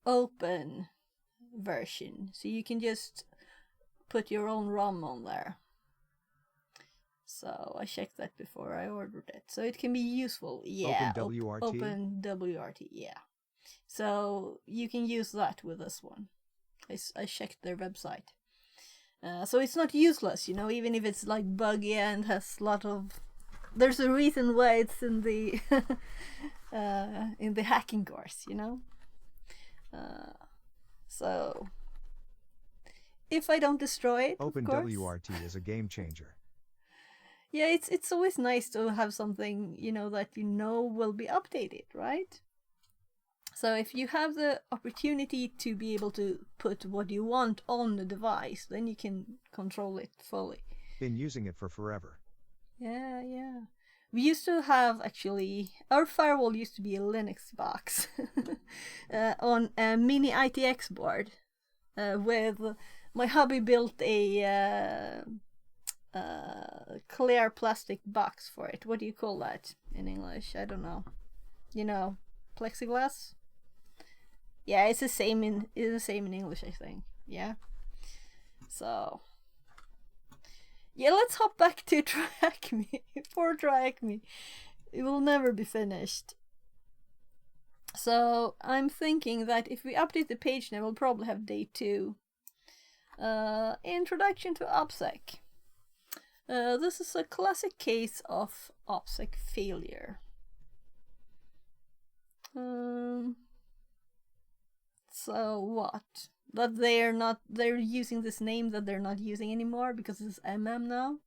open version, so you can just put your own ROM on there. So I checked that before I ordered it, so it can be useful. Yeah, OpenWRT? OpenWRT, yeah. So you can use that with this one. I checked their website. So it's not useless, you know, even if it's like buggy and has a lot of... There's a reason why it's in the in the hacking course, you know. So if I don't destroy it, OpenWRT is a game changer. Yeah, it's always nice to have something, you know, that you know will be updated, right? So if you have the opportunity to be able to put what you want on the device, then you can control it fully. Been using it for forever. Yeah, yeah. We used to have, actually, our firewall used to be a Linux box on a mini ITX board with my hubby built a clear plastic box for it. What do you call that in English? I don't know. You know, plexiglass? Yeah, it's the same in English, I think. Yeah. So yeah, let's hop back to Track Me. Poor Track Me. It will never be finished. So I'm thinking that if we update the page now, we'll probably have day 2. Introduction to OPSEC. This is a classic case of OPSEC failure. So what? That they're using this name that they're not using anymore because it's MM now?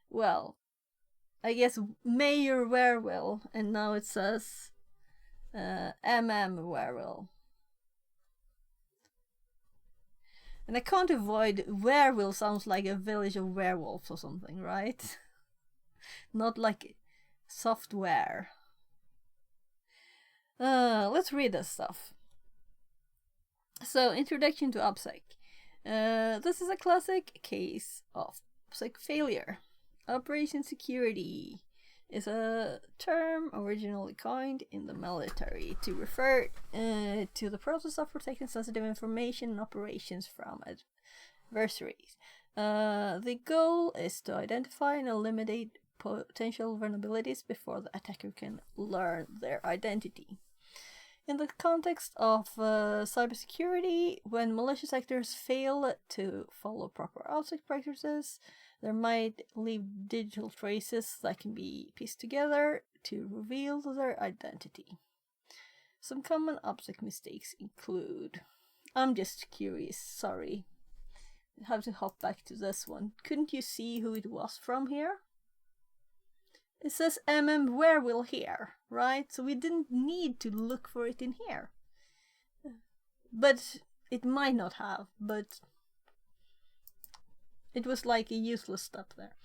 Well, I guess Mayor Werewell, and now it says MM Werewell. And I can't avoid, Werewell sounds like a village of werewolves or something, right? Not like software. Let's read this stuff. So, introduction to OPSEC. This is a classic case of OPSEC failure. Operation security is a term originally coined in the military to refer to the process of protecting sensitive information and operations from adversaries. The goal is to identify and eliminate potential vulnerabilities before the attacker can learn their identity. In the context of cybersecurity, when malicious actors fail to follow proper OPSEC practices, there might leave digital traces that can be pieced together to reveal their identity. Some common OPSEC mistakes include... I'm just curious, sorry. I have to hop back to this one. Couldn't you see who it was from here? It says Werewolf here, right? So we didn't need to look for it in here. But it might not have, but it was like a useless step there.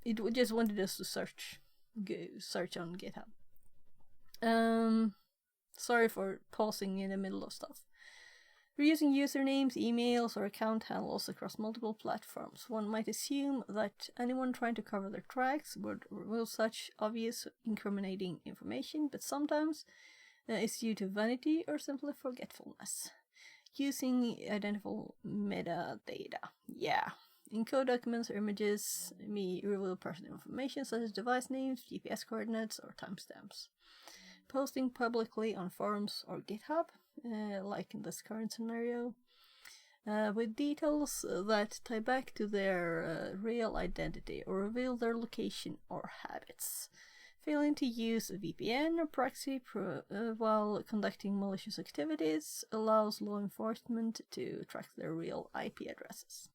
It just wanted us to search on GitHub. Sorry for pausing in the middle of stuff. We're using usernames, emails, or account handles across multiple platforms. One might assume that anyone trying to cover their tracks would remove such obvious incriminating information, but sometimes it's due to vanity or simply forgetfulness. Using identifiable metadata. Yeah. In code documents or images, may reveal personal information such as device names, GPS coordinates, or timestamps. Posting publicly on forums or GitHub, like in this current scenario, with details that tie back to their real identity or reveal their location or habits. Failing to use a VPN or proxy while conducting malicious activities allows law enforcement to track their real IP addresses.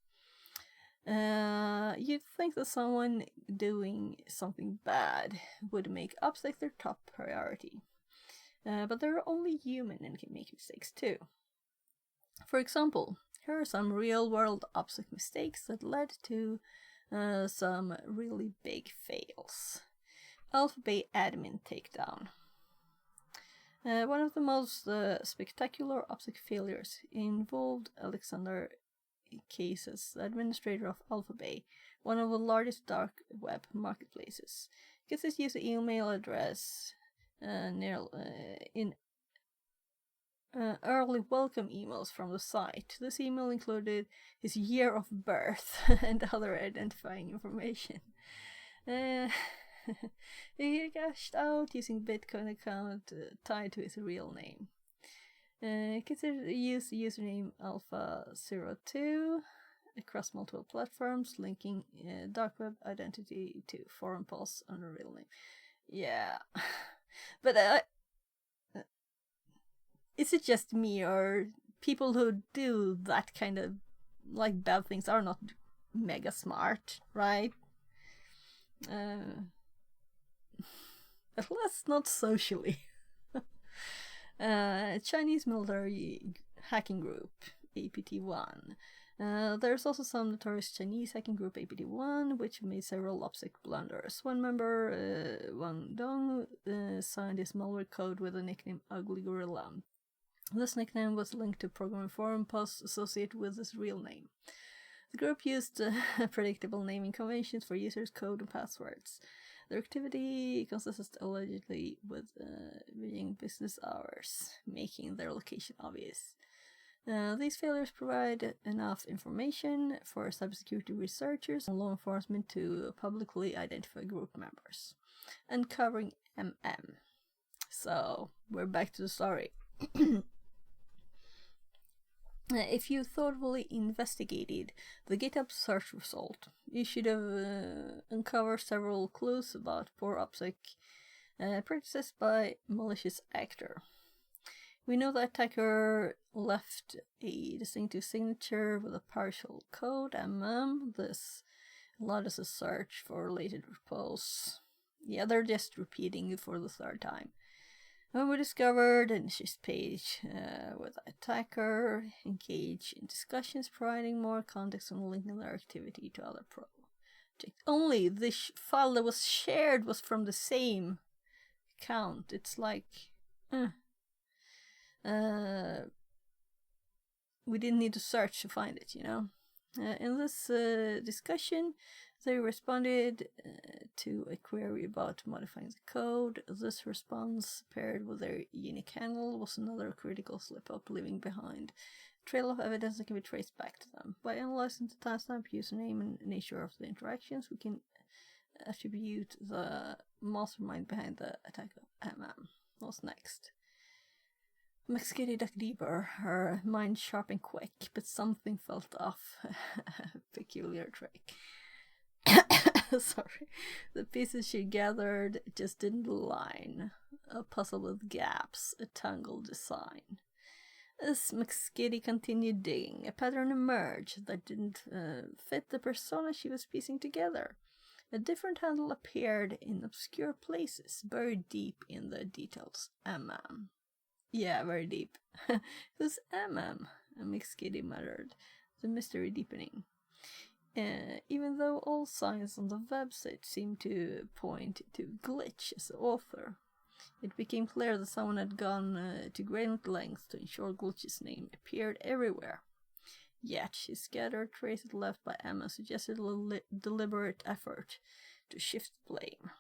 You'd think that someone doing something bad would make OPSEC their top priority. But they're only human and can make mistakes too. For example, here are some real-world OPSEC mistakes that led to some really big fails. AlphaBay admin takedown. One of the most spectacular OPSEC failures involved Alexander Cases, the administrator of AlphaBay, one of the largest dark web marketplaces. Gets his user email address in early welcome emails from the site. This email included his year of birth and other identifying information. He cashed out using Bitcoin account tied to his real name. Consider use the username Alpha02 across multiple platforms, linking dark web identity to forum posts under real name. Yeah, but is it just me, or people who do that kind of like bad things are not mega smart, right? At least not socially. Chinese military hacking group, APT1. There's also some notorious Chinese hacking group, APT1, which made several OPSEC blunders. One member, Wang Dong, signed his malware code with the nickname Ugly Gorilla. This nickname was linked to programming forum posts associated with his real name. The group used predictable naming conventions for users' code and passwords. Their activity consisted allegedly with being business hours, making their location obvious. These failures provide enough information for cybersecurity researchers and law enforcement to publicly identify group members. Uncovering MM. So, we're back to the story. If you thoroughly investigated the GitHub search result, you should have uncovered several clues about poor OPSEC practices by malicious actor. We know the attacker left a distinctive signature with a partial code, This allowed us to search for related repos. Yeah, they're just repeating it for the third time. When we discovered an initial page with the attacker engaged in discussions providing more context and linking their activity to other projects. Only the file that was shared was from the same count. It's like, we didn't need to search to find it, you know. In this discussion, they responded to a query about modifying the code. This response, paired with their unique handle, was another critical slip-up, leaving behind a trail of evidence that can be traced back to them. By analyzing the timestamp, username, and nature of the interactions, we can attribute the mastermind behind the attack of MM. What's next? McSkitty dug deeper, her mind sharp and quick, but something felt off. A peculiar trick. Sorry. The pieces she gathered just didn't align. A puzzle with gaps, a tangled design. As McSkitty continued digging, a pattern emerged that didn't fit the persona she was piecing together. A different handle appeared in obscure places, buried deep in the details. MM. Yeah, very deep. Who's MM? McSkitty muttered, the mystery deepening. Even though all signs on the website seemed to point to Glitch as the author, it became clear that someone had gone to great lengths to ensure Glitch's name appeared everywhere. Yet, his scattered traces left by Emma suggested a deliberate effort to shift the blame.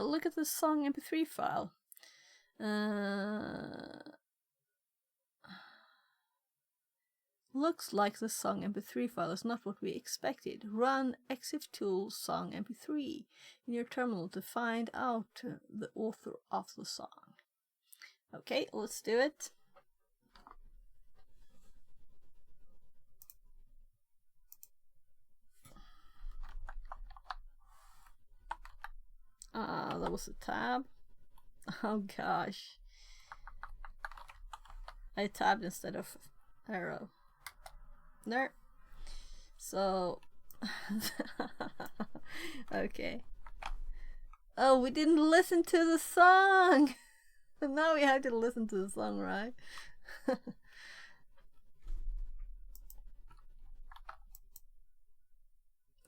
Look at the song MP3 file. Looks like the song MP3 file is not what we expected. Run exiftool song MP3 in your terminal to find out the author of the song. Okay, let's do it. That was a tab. Oh gosh. I tabbed instead of arrow. There. So okay. Oh, we didn't listen to the song. Now we have to listen to the song, right?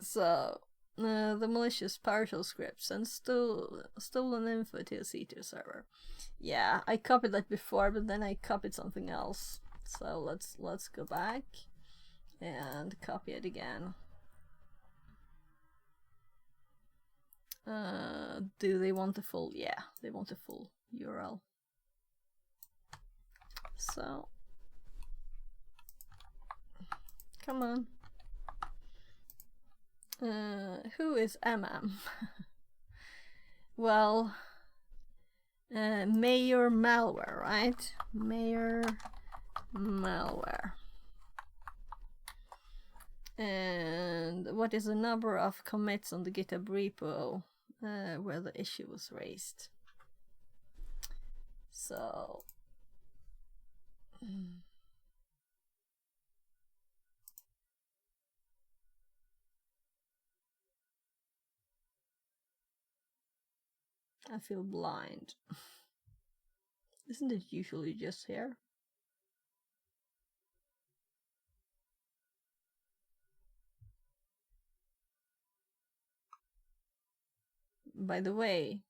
So the malicious PowerShell scripts and stolen info to a C2 server. Yeah, I copied that before, but then I copied something else. So let's go back and copy it again. Do they want the full? Yeah, they want the full URL. So come on. Who is MM? Well, Mayor Malware, right? Mayor Malware. And what is the number of commits on the GitHub repo where the issue was raised? So I feel blind. Isn't it usually just here? By the way,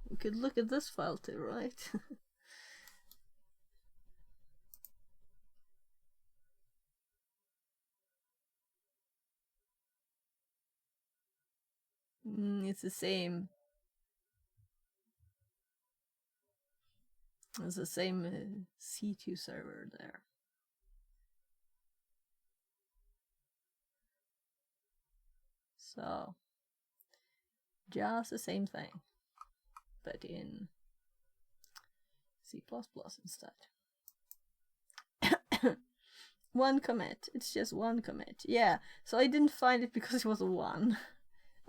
we could look at this file too, right? It's the same. It's the same C2 server there. So, just the same thing, but in C++ instead. One commit. It's just one commit. Yeah. So I didn't find it because it was a 1.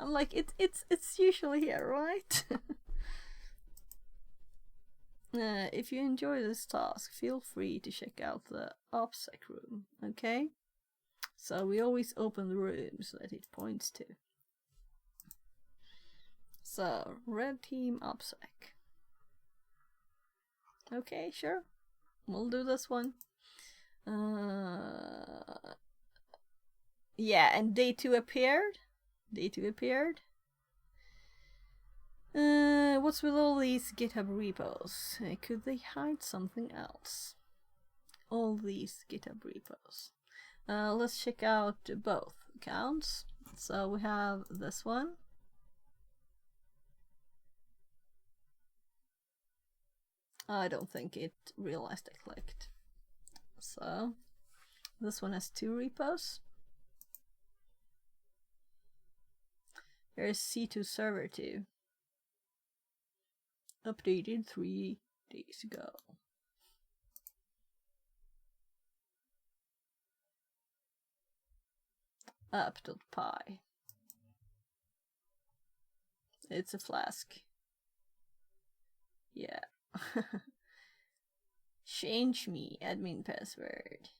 I'm like, it's usually here, right? If you enjoy this task, feel free to check out the OPSEC room, okay? So we always open the rooms that it points to. So, red team OPSEC. Okay, sure. We'll do this one. Yeah, and day 2 appeared. Day 2 appeared. What's with all these GitHub repos? Could they hide something else? All these GitHub repos. Let's check out both accounts. So we have this one. I don't think it realized I clicked. So this one has 2 repos. Here's C2 server 2. Updated 3 days ago. App.py. It's a Flask. Yeah. Change me admin password.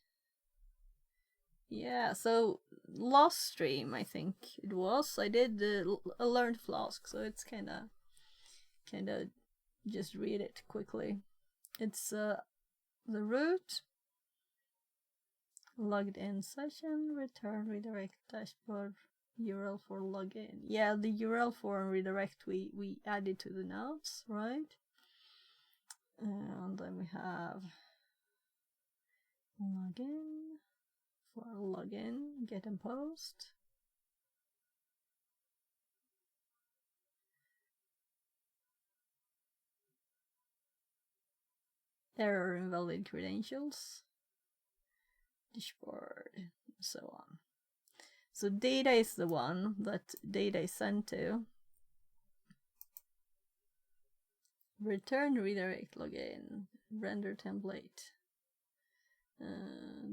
Yeah, so last stream I think it was, I did learn Flask, so it's kinda just read it quickly. It's the root, logged in session, return redirect dashboard, URL for login. Yeah, the URL for redirect we added to the notes, right? And then we have login for login, get and post. Error invalid credentials, dashboard, and so on. So data is the one that data is sent to. Return redirect login, render template,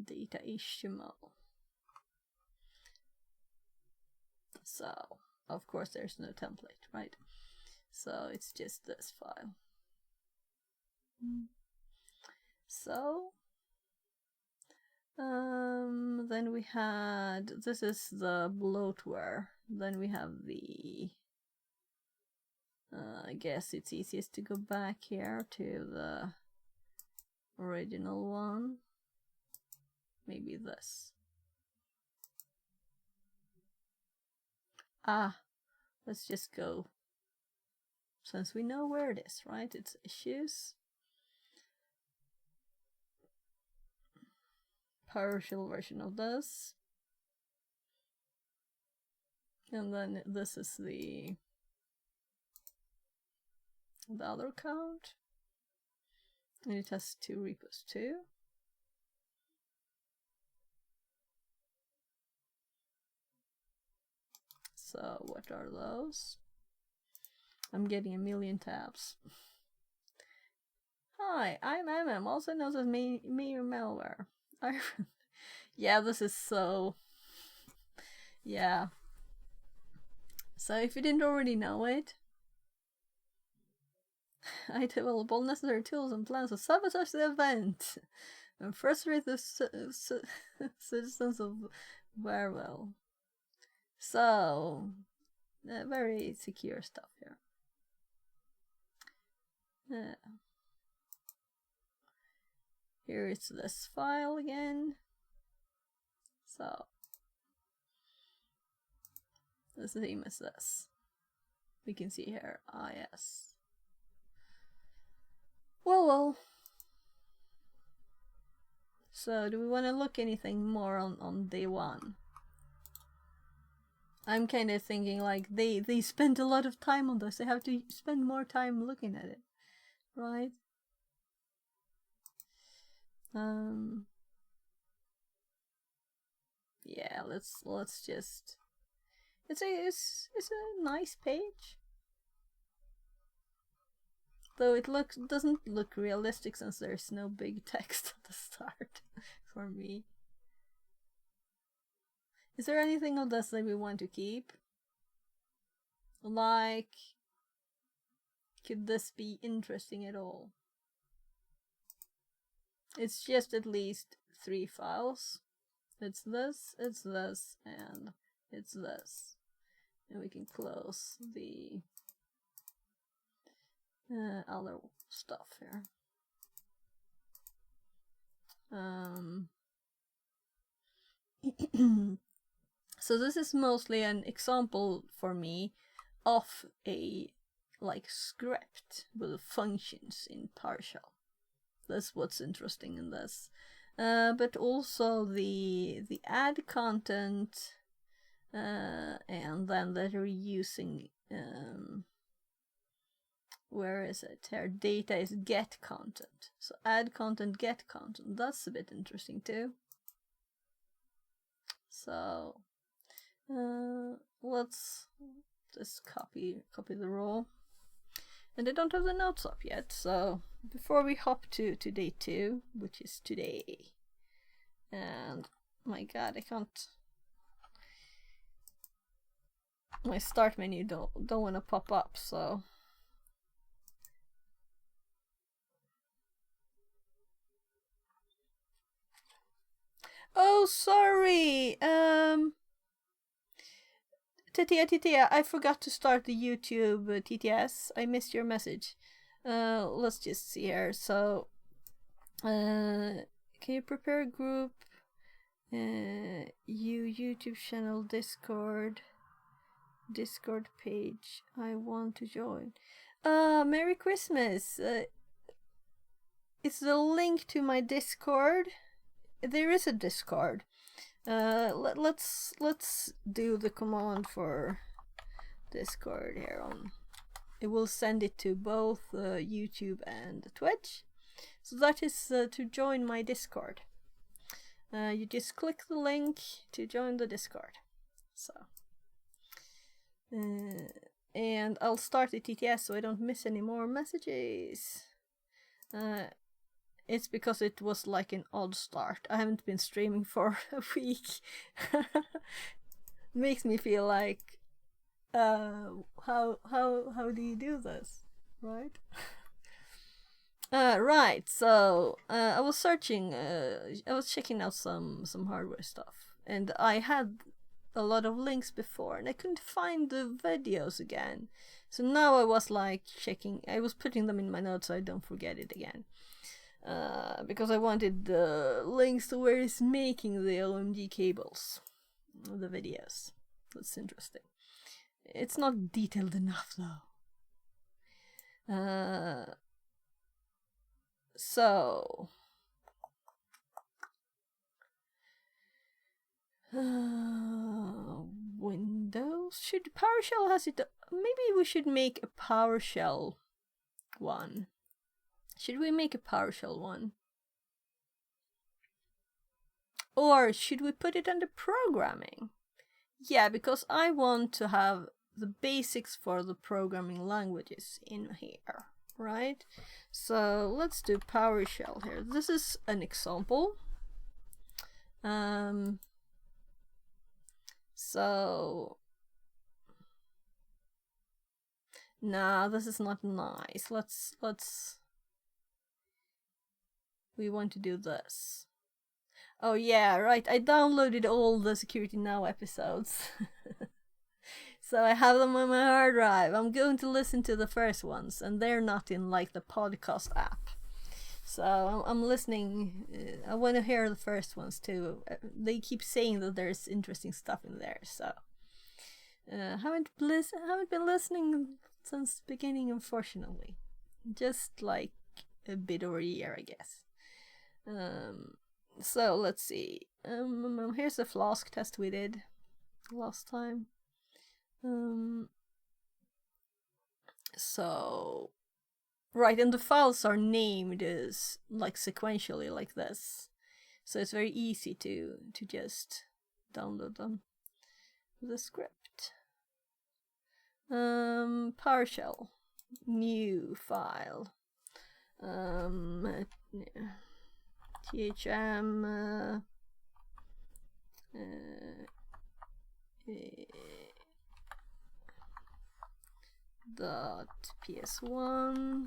data HTML. So of course there's no template, right? So it's just this file. So then we had, this is the bloatware. Then we have the I guess it's easiest to go back here to the original one. Maybe this. Let's just go, since we know where it is, right? It's issues. PowerShell version of this. And then this is the other account. And it has 2 repos too. So what are those? I'm getting a million tabs. Hi, I'm MM, also known as Mayor Malware. Yeah, this is so... Yeah. So if you didn't already know it, I develop all necessary tools and plans to sabotage the event and frustrate the citizens of Warwell. So, very secure stuff here. Here is this file again. So, the same as this. We can see here, yes. Well. So, do we want to look anything more on day 1? I'm kind of thinking like they spent a lot of time on this. They have to spend more time looking at it, right? Yeah, let's just. It's a nice page, though it doesn't look realistic since there's no big text at the start for me. Is there anything on this that we want to keep? Like, could this be interesting at all? It's just at least 3 files. It's this, and it's this. And we can close the other stuff here. So this is mostly an example for me of a like script with functions in PowerShell. That's what's interesting in this. But also the add content, and then that are using where is it? Here, data is get content. So add content, get content. That's a bit interesting too. So let's just copy the role. And I don't have the notes up yet, so before we hop to day 2, which is today, and my god, I can't. My start menu don't want to pop up, so. Oh, sorry. Titia, I forgot to start the YouTube TTS. I missed your message. Let's just see here. So, can you prepare a group? YouTube channel, Discord page. I want to join. Merry Christmas. It's the link to my Discord. There is a Discord. Let's do the command for Discord here on. It will send it to both YouTube and Twitch. So that is to join my Discord. You just click the link to join the Discord. So, and I'll start the TTS so I don't miss any more messages. It's because it was like an odd start. I haven't been streaming for a week. Makes me feel like, how do you do this, right? Right. So I was searching. I was checking out some hardware stuff, and I had a lot of links before, and I couldn't find the videos again. So now I was like checking. I was putting them in my notes so I don't forget it again. Because I wanted the links to where he's making the OMG cables, the videos. That's interesting. It's not detailed enough though. So Windows, should PowerShell has it? Maybe we should make a PowerShell one. Should we make a PowerShell one? Or should we put it under programming? Yeah, because I want to have the basics for the programming languages in here, right? So let's do PowerShell here. This is an example. So nah, this is not nice. Let's we want to do this. Oh yeah, right. I downloaded all the Security Now episodes. So I have them on my hard drive. I'm going to listen to the first ones, and they're not in like the podcast app. So I'm listening. I want to hear the first ones too. They keep saying that there's interesting stuff in there. So haven't been listening since the beginning, unfortunately. Just like a bit over a year, I guess. So let's see. Here's the Flask test we did last time. So right, and the files are named as like sequentially like this, so it's very easy to just download them with a script. PowerShell, new file. THM dot ps1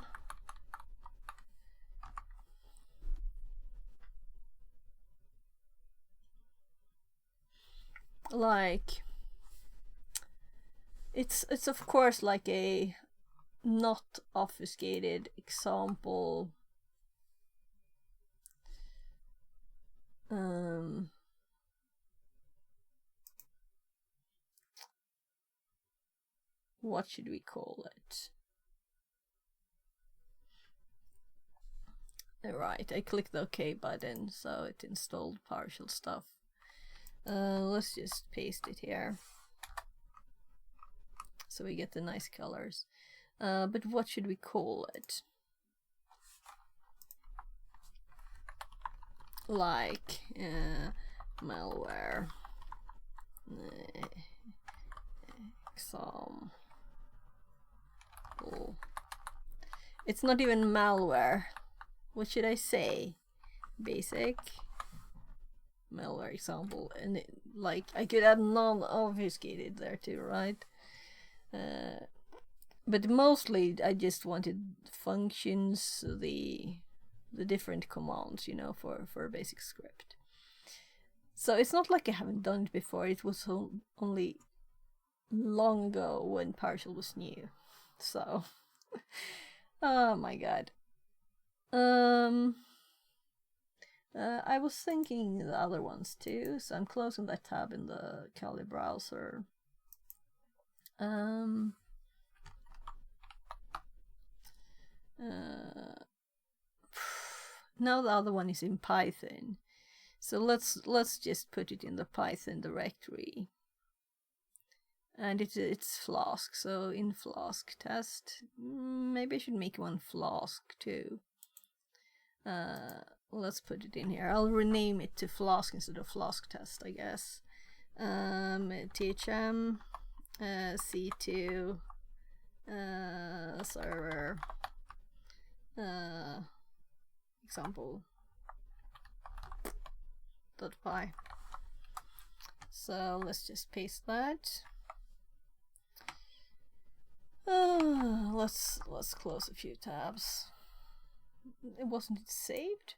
like it's of course like a not obfuscated example. What should we call it? Right, I clicked the OK button, so it installed partial stuff. Let's just paste it here, so we get the nice colors. But what should we call it? Like malware example. It's not even malware. What should I say? Basic malware example, and like I could add non-obfuscated there too, right? But mostly I just wanted functions, the different commands, you know, for a basic script. So it's not like I haven't done it before. It was only long ago when partial was new. So oh my god. I was thinking the other ones too, so I'm closing that tab in the Kali browser. Now the other one is in Python, so let's just put it in the Python directory, and it's Flask. So in Flask test, maybe I should make one Flask too. Let's put it in here. I'll rename it to Flask instead of Flask test, I guess. THM C2 server example .py. So let's just paste that. Let's close a few tabs. It wasn't saved?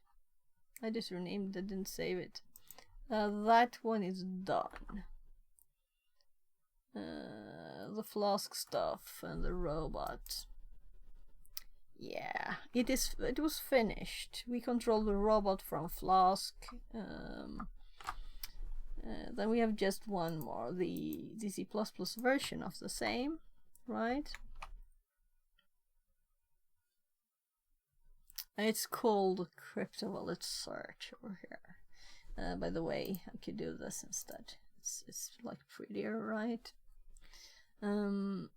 I just renamed it, didn't save it. That one is done. The Flask stuff and the robot. Yeah, it was finished. We control the robot from Flask. Then we have just one more, the C++ version of the same, right? It's called Crypto Wallet Search over here. By the way, I could do this instead. It's like prettier, right? I'm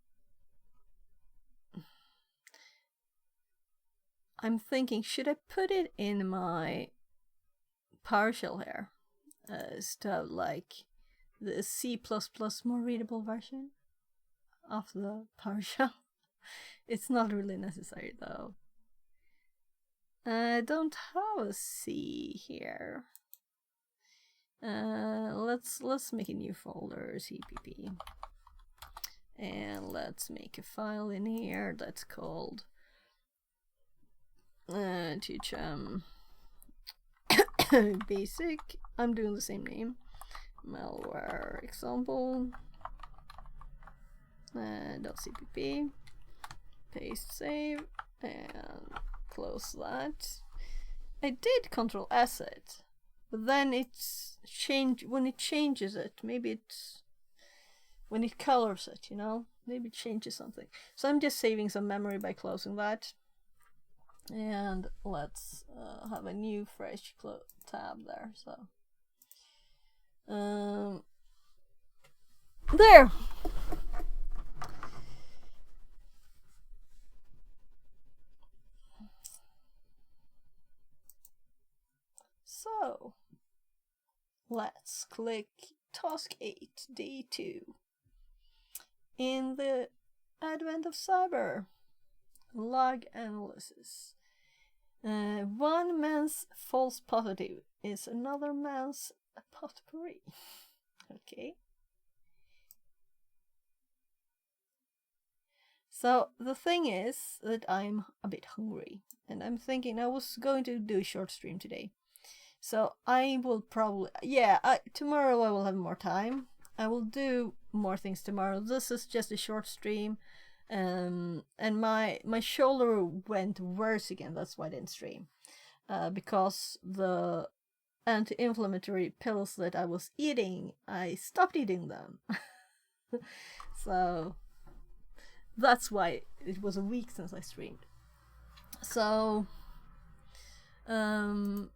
thinking, should I put it in my PowerShell here? To have like the C++ more readable version of the PowerShell. It's not really necessary though. I don't have a C here. Let's make a new folder, CPP, and let's make a file in here that's called THM basic. I'm doing the same name, malware example .cpp. Paste, save, and close that. I did Control S it, but then it's when it changes it, maybe it's when it colors it, you know, maybe it changes something. So I'm just saving some memory by closing that, and let's have a new fresh tab there. So there. So let's click task 8 D2 in the advent of cyber log analysis. One man's false positive is another man's potpourri. Okay. So the thing is that I'm a bit hungry, and I'm thinking I was going to do a short stream today. So I will probably, tomorrow I will have more time. I will do more things tomorrow. This is just a short stream, and my shoulder went worse again. That's why I didn't stream, because the anti-inflammatory pills that I was eating, I stopped eating them. So that's why it was a week since I streamed. So My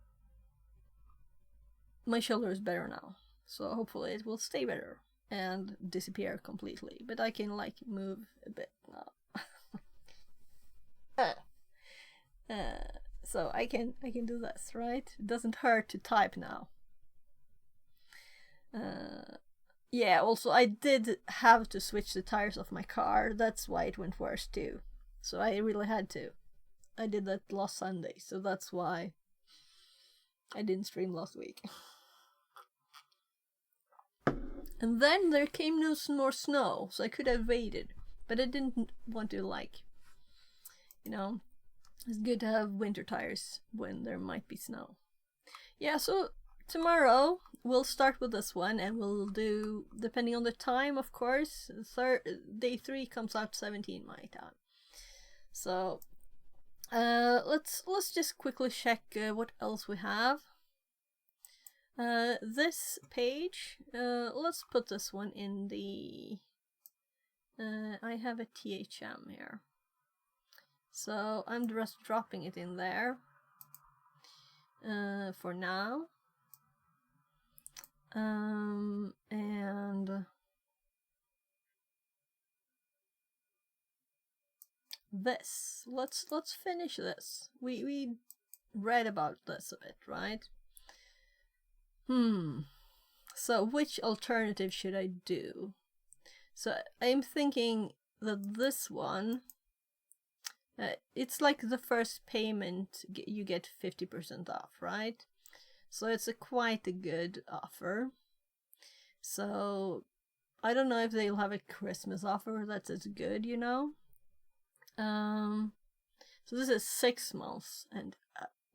shoulder is better now, so hopefully it will stay better and disappear completely. But I can like move a bit now. So I can do this, right? It doesn't hurt to type now. Yeah, also I did have to switch the tires of my car. That's why it went worse too. So I really had to. I did that last Sunday, so that's why I didn't stream last week. And then there came no more snow, so I could have waited. But I didn't want to, like, you know, it's good to have winter tires when there might be snow. Yeah, so tomorrow we'll start with this one, and we'll do, depending on the time, of course, day 3 comes out 17 my time. So let's just quickly check what else we have. This page, let's put this one in the I have a THM here, so I'm just dropping it in there for now. And this, let's finish this. We read about this a bit, right? So which alternative should I do? So I'm thinking that this one, it's like the first payment you get 50% off, right? So it's quite a good offer. So I don't know if they'll have a Christmas offer that's as good, you know. So this is 6 months and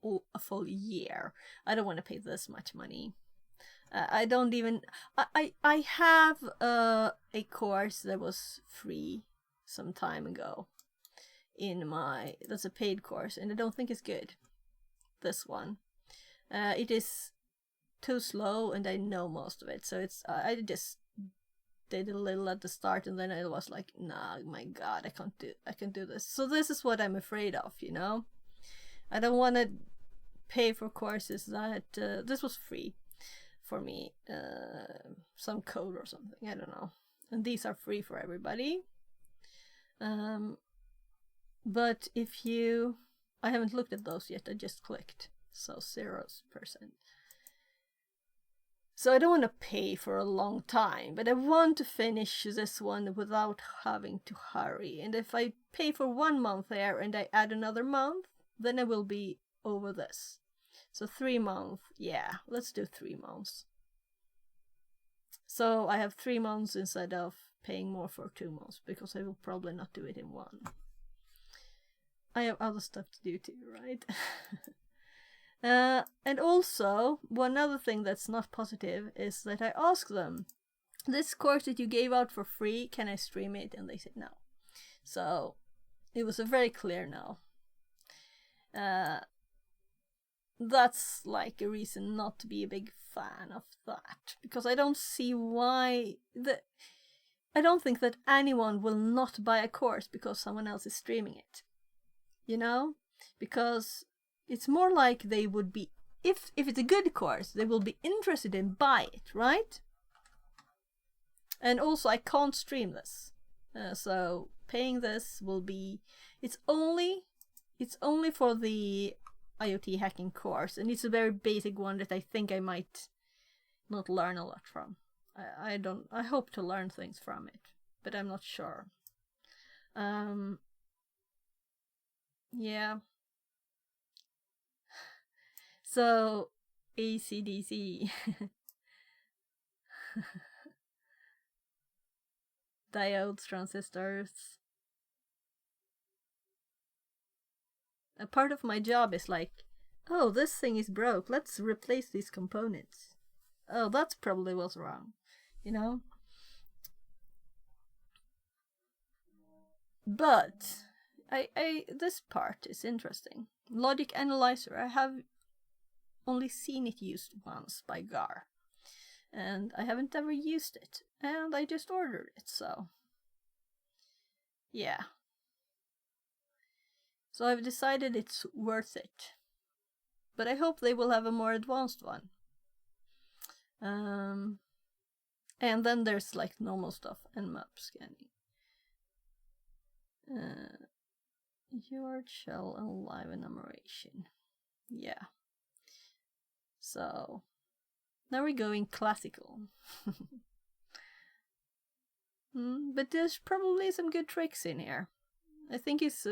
a full year. I don't want to pay this much money. I don't even. I have a course that was free some time ago in my. That's a paid course, and I don't think it's good. This one, it is too slow, and I know most of it. So it's. I just did a little at the start, and then I was like, nah, my God, I can't do this. So this is what I'm afraid of, you know. I don't want to pay for courses that this was free for me, some code or something, I don't know, and these are free for everybody. But if you, I haven't looked at those yet, I just clicked, so 0%. So I don't want to pay for a long time, but I want to finish this one without having to hurry. And if I pay for 1 month there and I add another month, then I will be over this. So 3 months, yeah, let's do 3 months. So I have 3 months instead of paying more for 2 months, because I will probably not do it in one. I have other stuff to do too, right? And also, one other thing that's not positive is that I asked them, this course that you gave out for free, can I stream it? And they said no. So it was a very clear no. That's like a reason not to be a big fan of that, because I don't see why I don't think that anyone will not buy a course because someone else is streaming it, you know, because it's more like they would be, if it's a good course, they will be interested in buy it, right? And also I can't stream this, so paying this will be, it's only for the IoT hacking course, and it's a very basic one that I think I might not learn a lot from. I hope to learn things from it, but I'm not sure. Yeah. So AC/DC diodes, transistors. A part of my job is like, oh, this thing is broke, let's replace these components. Oh, that's probably what's wrong, you know? But this part is interesting. Logic Analyzer, I have only seen it used once by GAR, and I haven't ever used it, and I just ordered it, so yeah. So I've decided it's worth it. but I hope they will have a more advanced one. And then there's like normal stuff and map scanning. Your shell and live enumeration. Yeah. So now we're going classical. But there's probably some good tricks in here. I think it's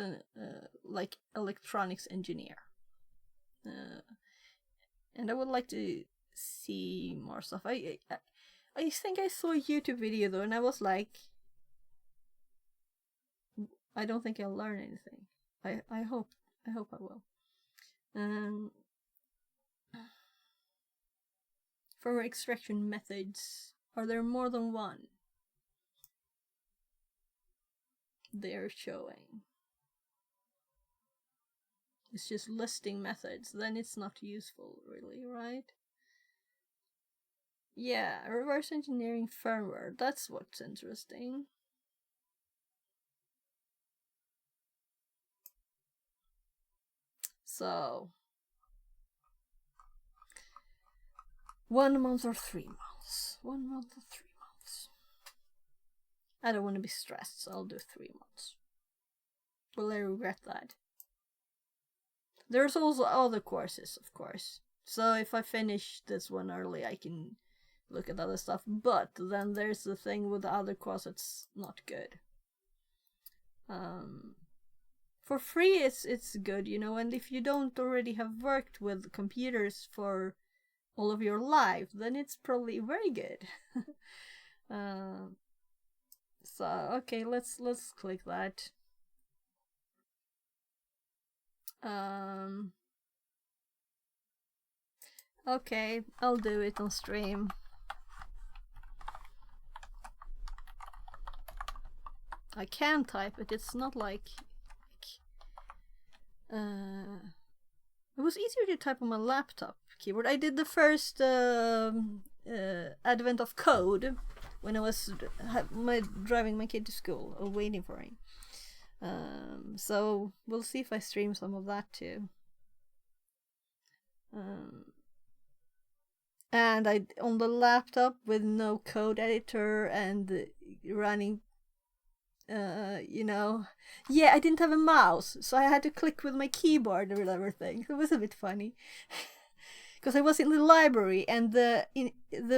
like electronics engineer. And I would like to see more stuff. I think I saw a YouTube video though, and I was like, I don't think I'll learn anything. I hope I will. For extraction methods, are there more than one? They're showing. It's just listing methods, then it's not useful really, right? Yeah, reverse engineering firmware, that's what's interesting. So 1 month or 3 months? 1 month or 3 months? I don't want to be stressed, so I'll do 3 months. Will I regret that? There's also other courses, of course. So if I finish this one early, I can look at other stuff. But then there's the thing with the other course that's not good. For free, it's good, you know. And if you don't already have worked with computers for all of your life, then it's probably very good. So okay, let's click that. Okay, I'll do it on stream. I can type it, it's not like it was easier to type on my laptop keyboard. I did the first advent of code when I was driving my kid to school or waiting for him. So we'll see if I stream some of that too. And I on the laptop with no code editor and running you know, yeah, I didn't have a mouse, so I had to click with my keyboard and everything. It was a bit funny because I was in the library and the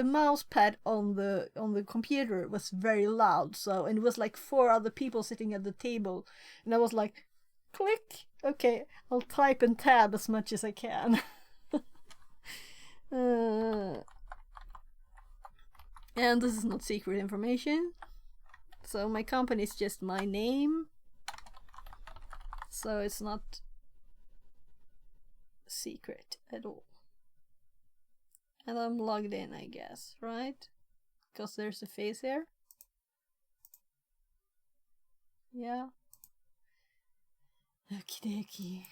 mouse pad on the computer was very loud. So, and it was like 4 other people sitting at the table, and I was like, click. Okay, I'll type and tab as much as I can. And this is not secret information. So my company is just my name. So it's not secret at all. And I'm logged in, I guess, right? Because there's a face here. Yeah. Okie dokie.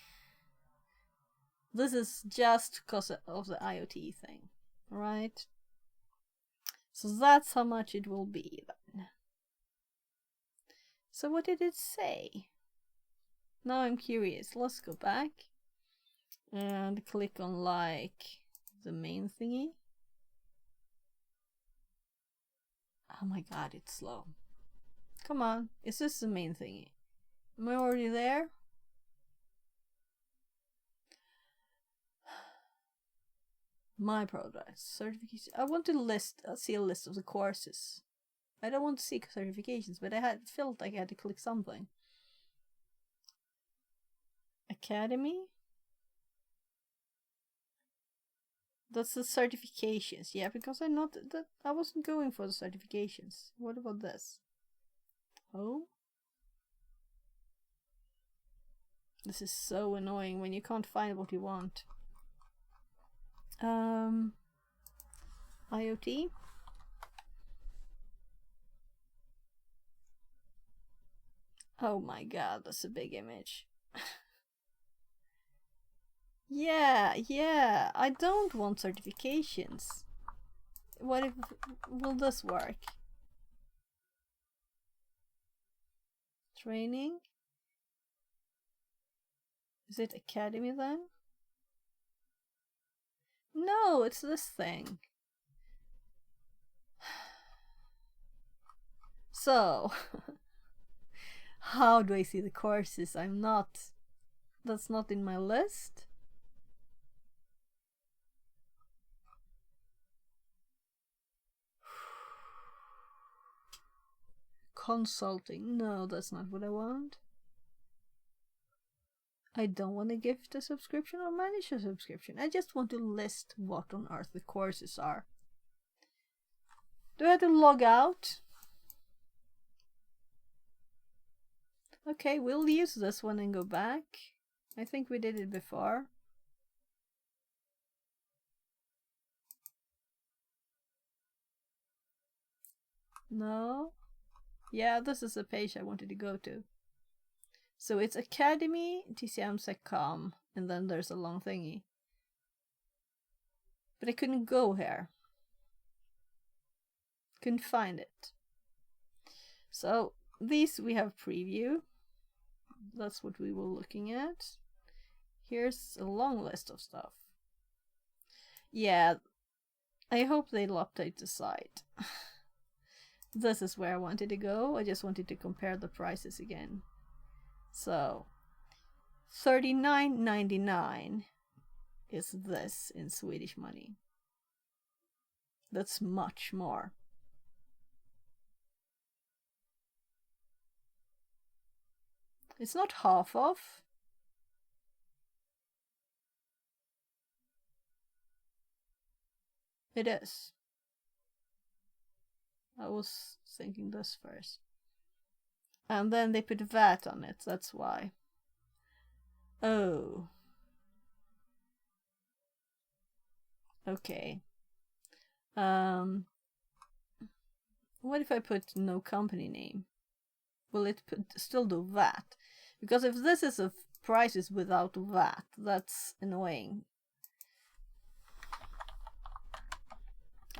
This is just because of the IoT thing, right? So that's how much it will be then. So what did it say? Now I'm curious. Let's go back and click on like the main thingy. Oh my god, it's slow. Come on, is this the main thingy? Am I already there? My products, certification. I want to see a list of the courses. I don't want to see certifications, but I felt like I had to click something. Academy? That's the certifications. Yeah, because I wasn't going for the certifications. What about this? Oh? This is so annoying when you can't find what you want. IoT? Oh my god, that's a big image. Yeah, I don't want certifications. What if, will this work? Training? Is it academy then? No, it's this thing. So, how do I see the courses? That's not in my list. Consulting, no, that's not what I want. I don't want to gift a subscription or manage a subscription. I just want to list what on earth the courses are. Do I have to log out? Okay, we'll use this one and go back. I think we did it before. No? Yeah, this is the page I wanted to go to. So it's Academy, TCM.com, and then there's a long thingy. But I couldn't go here. Couldn't find it. So these we have preview. That's what we were looking at. Here's a long list of stuff. Yeah, I hope they'll update the site. This is where I wanted to go. I just wanted to compare the prices again. So, $39.99 is this in Swedish money. That's much more. It's not half off. It is. I was thinking this first. And then they put VAT on it, that's why. Oh. Okay. What if I put no company name? Will it still do VAT? Because if this is a prices without VAT, that's annoying.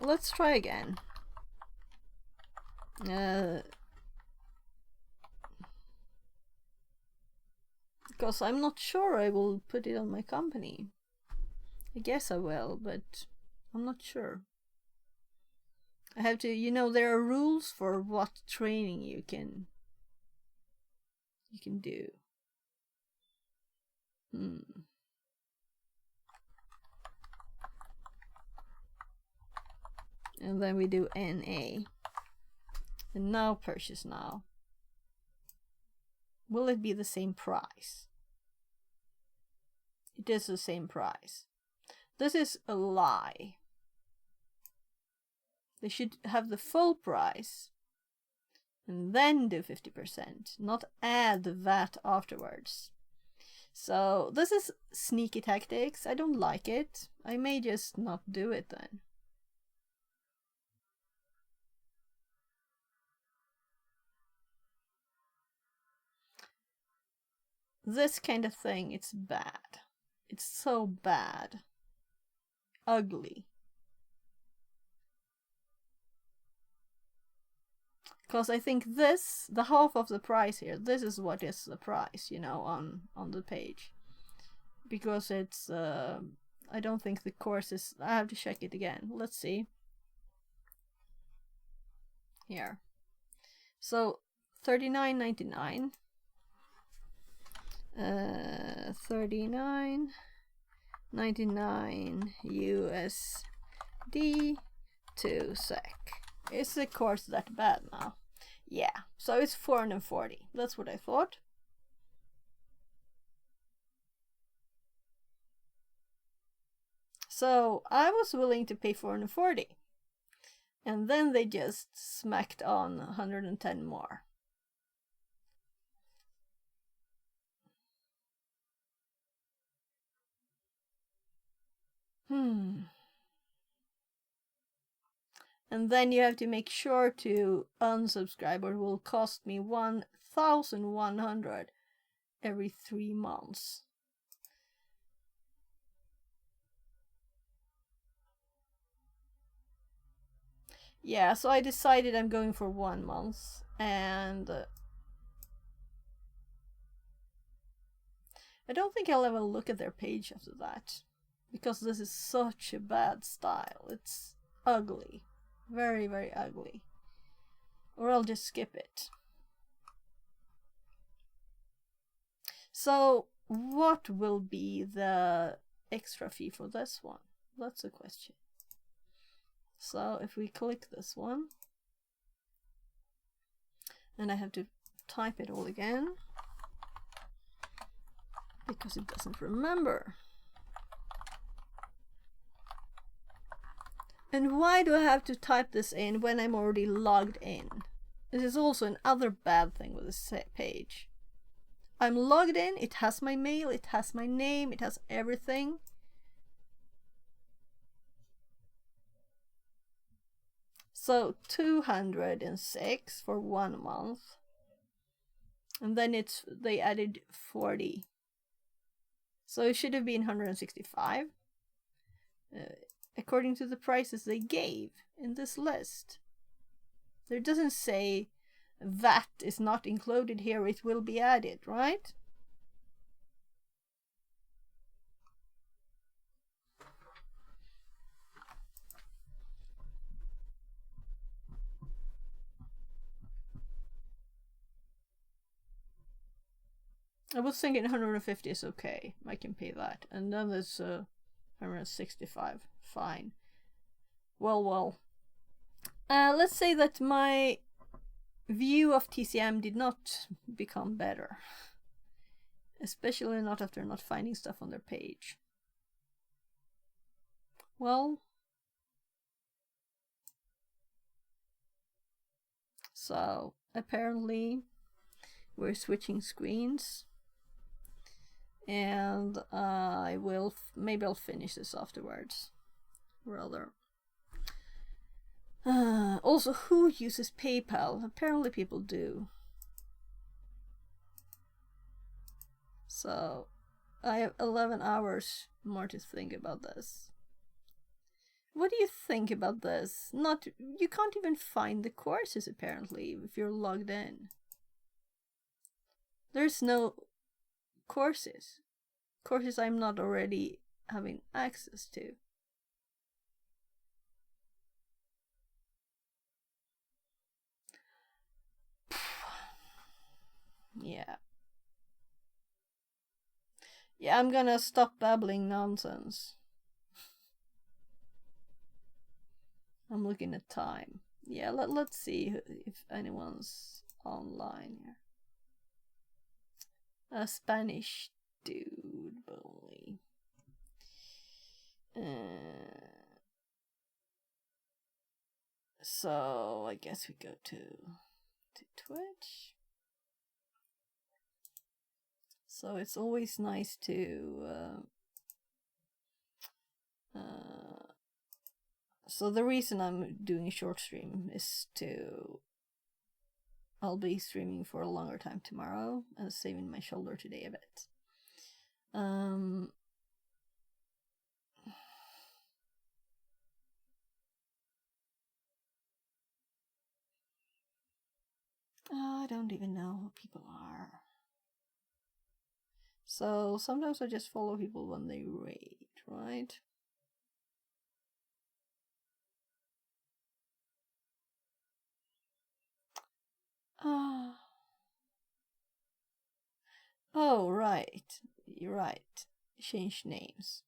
Let's try again. Because I'm not sure I will put it on my company. I guess I will, but I'm not sure. I have to, you know, there are rules for what training you can do. And then we do NA. And now purchase now. Will it be the same price? It is the same price. This is a lie. They should have the full price and then do 50%, not add the VAT afterwards. So this is sneaky tactics. I don't like it. I may just not do it then. This kind of thing, it's bad. It's so bad. Ugly. Because I think this, the half of the price here, this is what is the price, you know, on the page. Because it's, I don't think the course is, I have to check it again. Let's see. Here. So, $39.99. $39.99 USD to SEK. Is the course that bad now? Yeah, so it's 440. That's what I thought. So I was willing to pay 440. And then they just smacked on 110 more. And then you have to make sure to unsubscribe, or it will cost me 1,100 every 3 months. Yeah, so I decided I'm going for 1 month, and I don't think I'll ever look at their page after that. because this is such a bad style. It's ugly. Very, very ugly. Or I'll just skip it. So, what will be the extra fee for this one? That's a question. So, if we click this one, and I have to type it all again, because it doesn't remember. And why do I have to type this in when I'm already logged in? This is also another bad thing with this page. I'm logged in, it has my mail, it has my name, it has everything. So 206 for 1 month. And then they added 40. So it should have been 165. According to the prices they gave in this list. There doesn't say that is not included here, it will be added, right? I was thinking 150 is okay, I can pay that. And then there's 165, fine. Well. Let's say that my view of TCM did not become better. Especially not after not finding stuff on their page. Well. So, apparently, we're switching screens. And maybe I'll finish this afterwards. Rather. Also, who uses PayPal? Apparently people do. So, I have 11 hours more to think about this. What do you think about this? You can't even find the courses apparently if you're logged in. There's no courses. Courses I'm not already having access to. Yeah. Yeah, I'm gonna stop babbling nonsense. I'm looking at time. Yeah, let's see if anyone's online here. A Spanish dude, only. So I guess we go to Twitch. So it's always nice to so the reason I'm doing a short stream is I'll be streaming for a longer time tomorrow and saving my shoulder today a bit. I don't even know who people are. So sometimes I just follow people when they raid, right? Oh, right. You're right. Change names.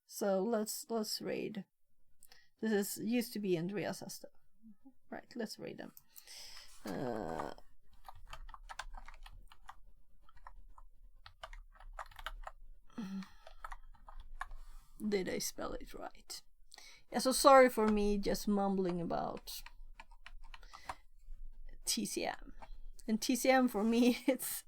So let's raid. This used to be Andreas Hesta. Right, let's raid them. Did I spell it right? Yeah, so sorry for me just mumbling about TCM. And TCM for me, it's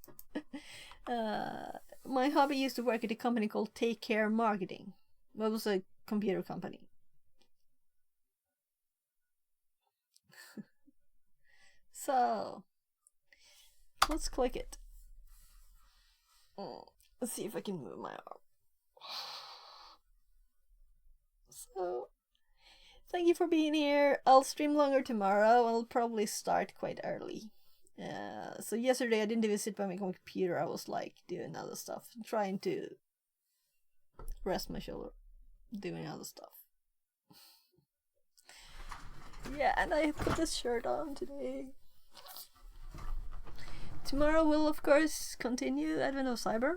my hubby used to work at a company called Take Care Marketing. That was a computer company. So let's click it. Let's see if I can move my arm. So thank you for being here. I'll stream longer tomorrow. I'll probably start quite early. So yesterday I didn't even sit by my computer. I was like doing other stuff, trying to rest my shoulder doing other stuff. Yeah, and I put this shirt on today. Tomorrow we'll of course continue Advent of Cyber.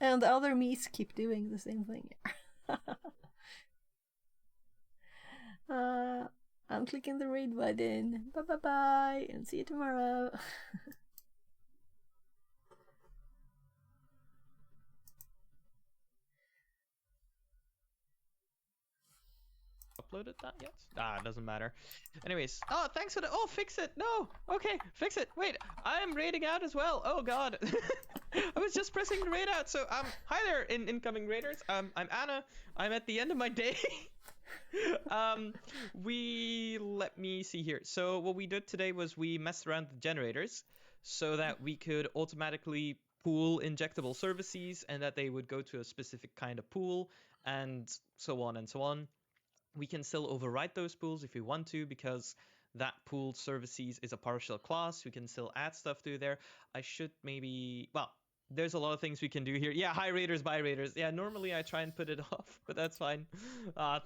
And the other me's keep doing the same thing. I'm clicking the read button. Bye bye bye, and see you tomorrow. Uploaded that yet? Ah, it doesn't matter. Anyways, oh, thanks for the. Oh, fix it. No, okay, fix it. Wait, I'm raiding out as well. Oh God, I was just pressing the raid out. So hi there, incoming raiders. I'm Anna. I'm at the end of my day. Let me see here. So what we did today was we messed around with generators so that we could automatically pool injectable services and that they would go to a specific kind of pool and so on and so on. We can still overwrite those pools if we want to because that pooled services is a partial class. We can still add stuff to there. I should maybe, well, there's a lot of things we can do here. Yeah, hi raiders, bye raiders. Yeah, normally I try and put it off, but that's fine. Thank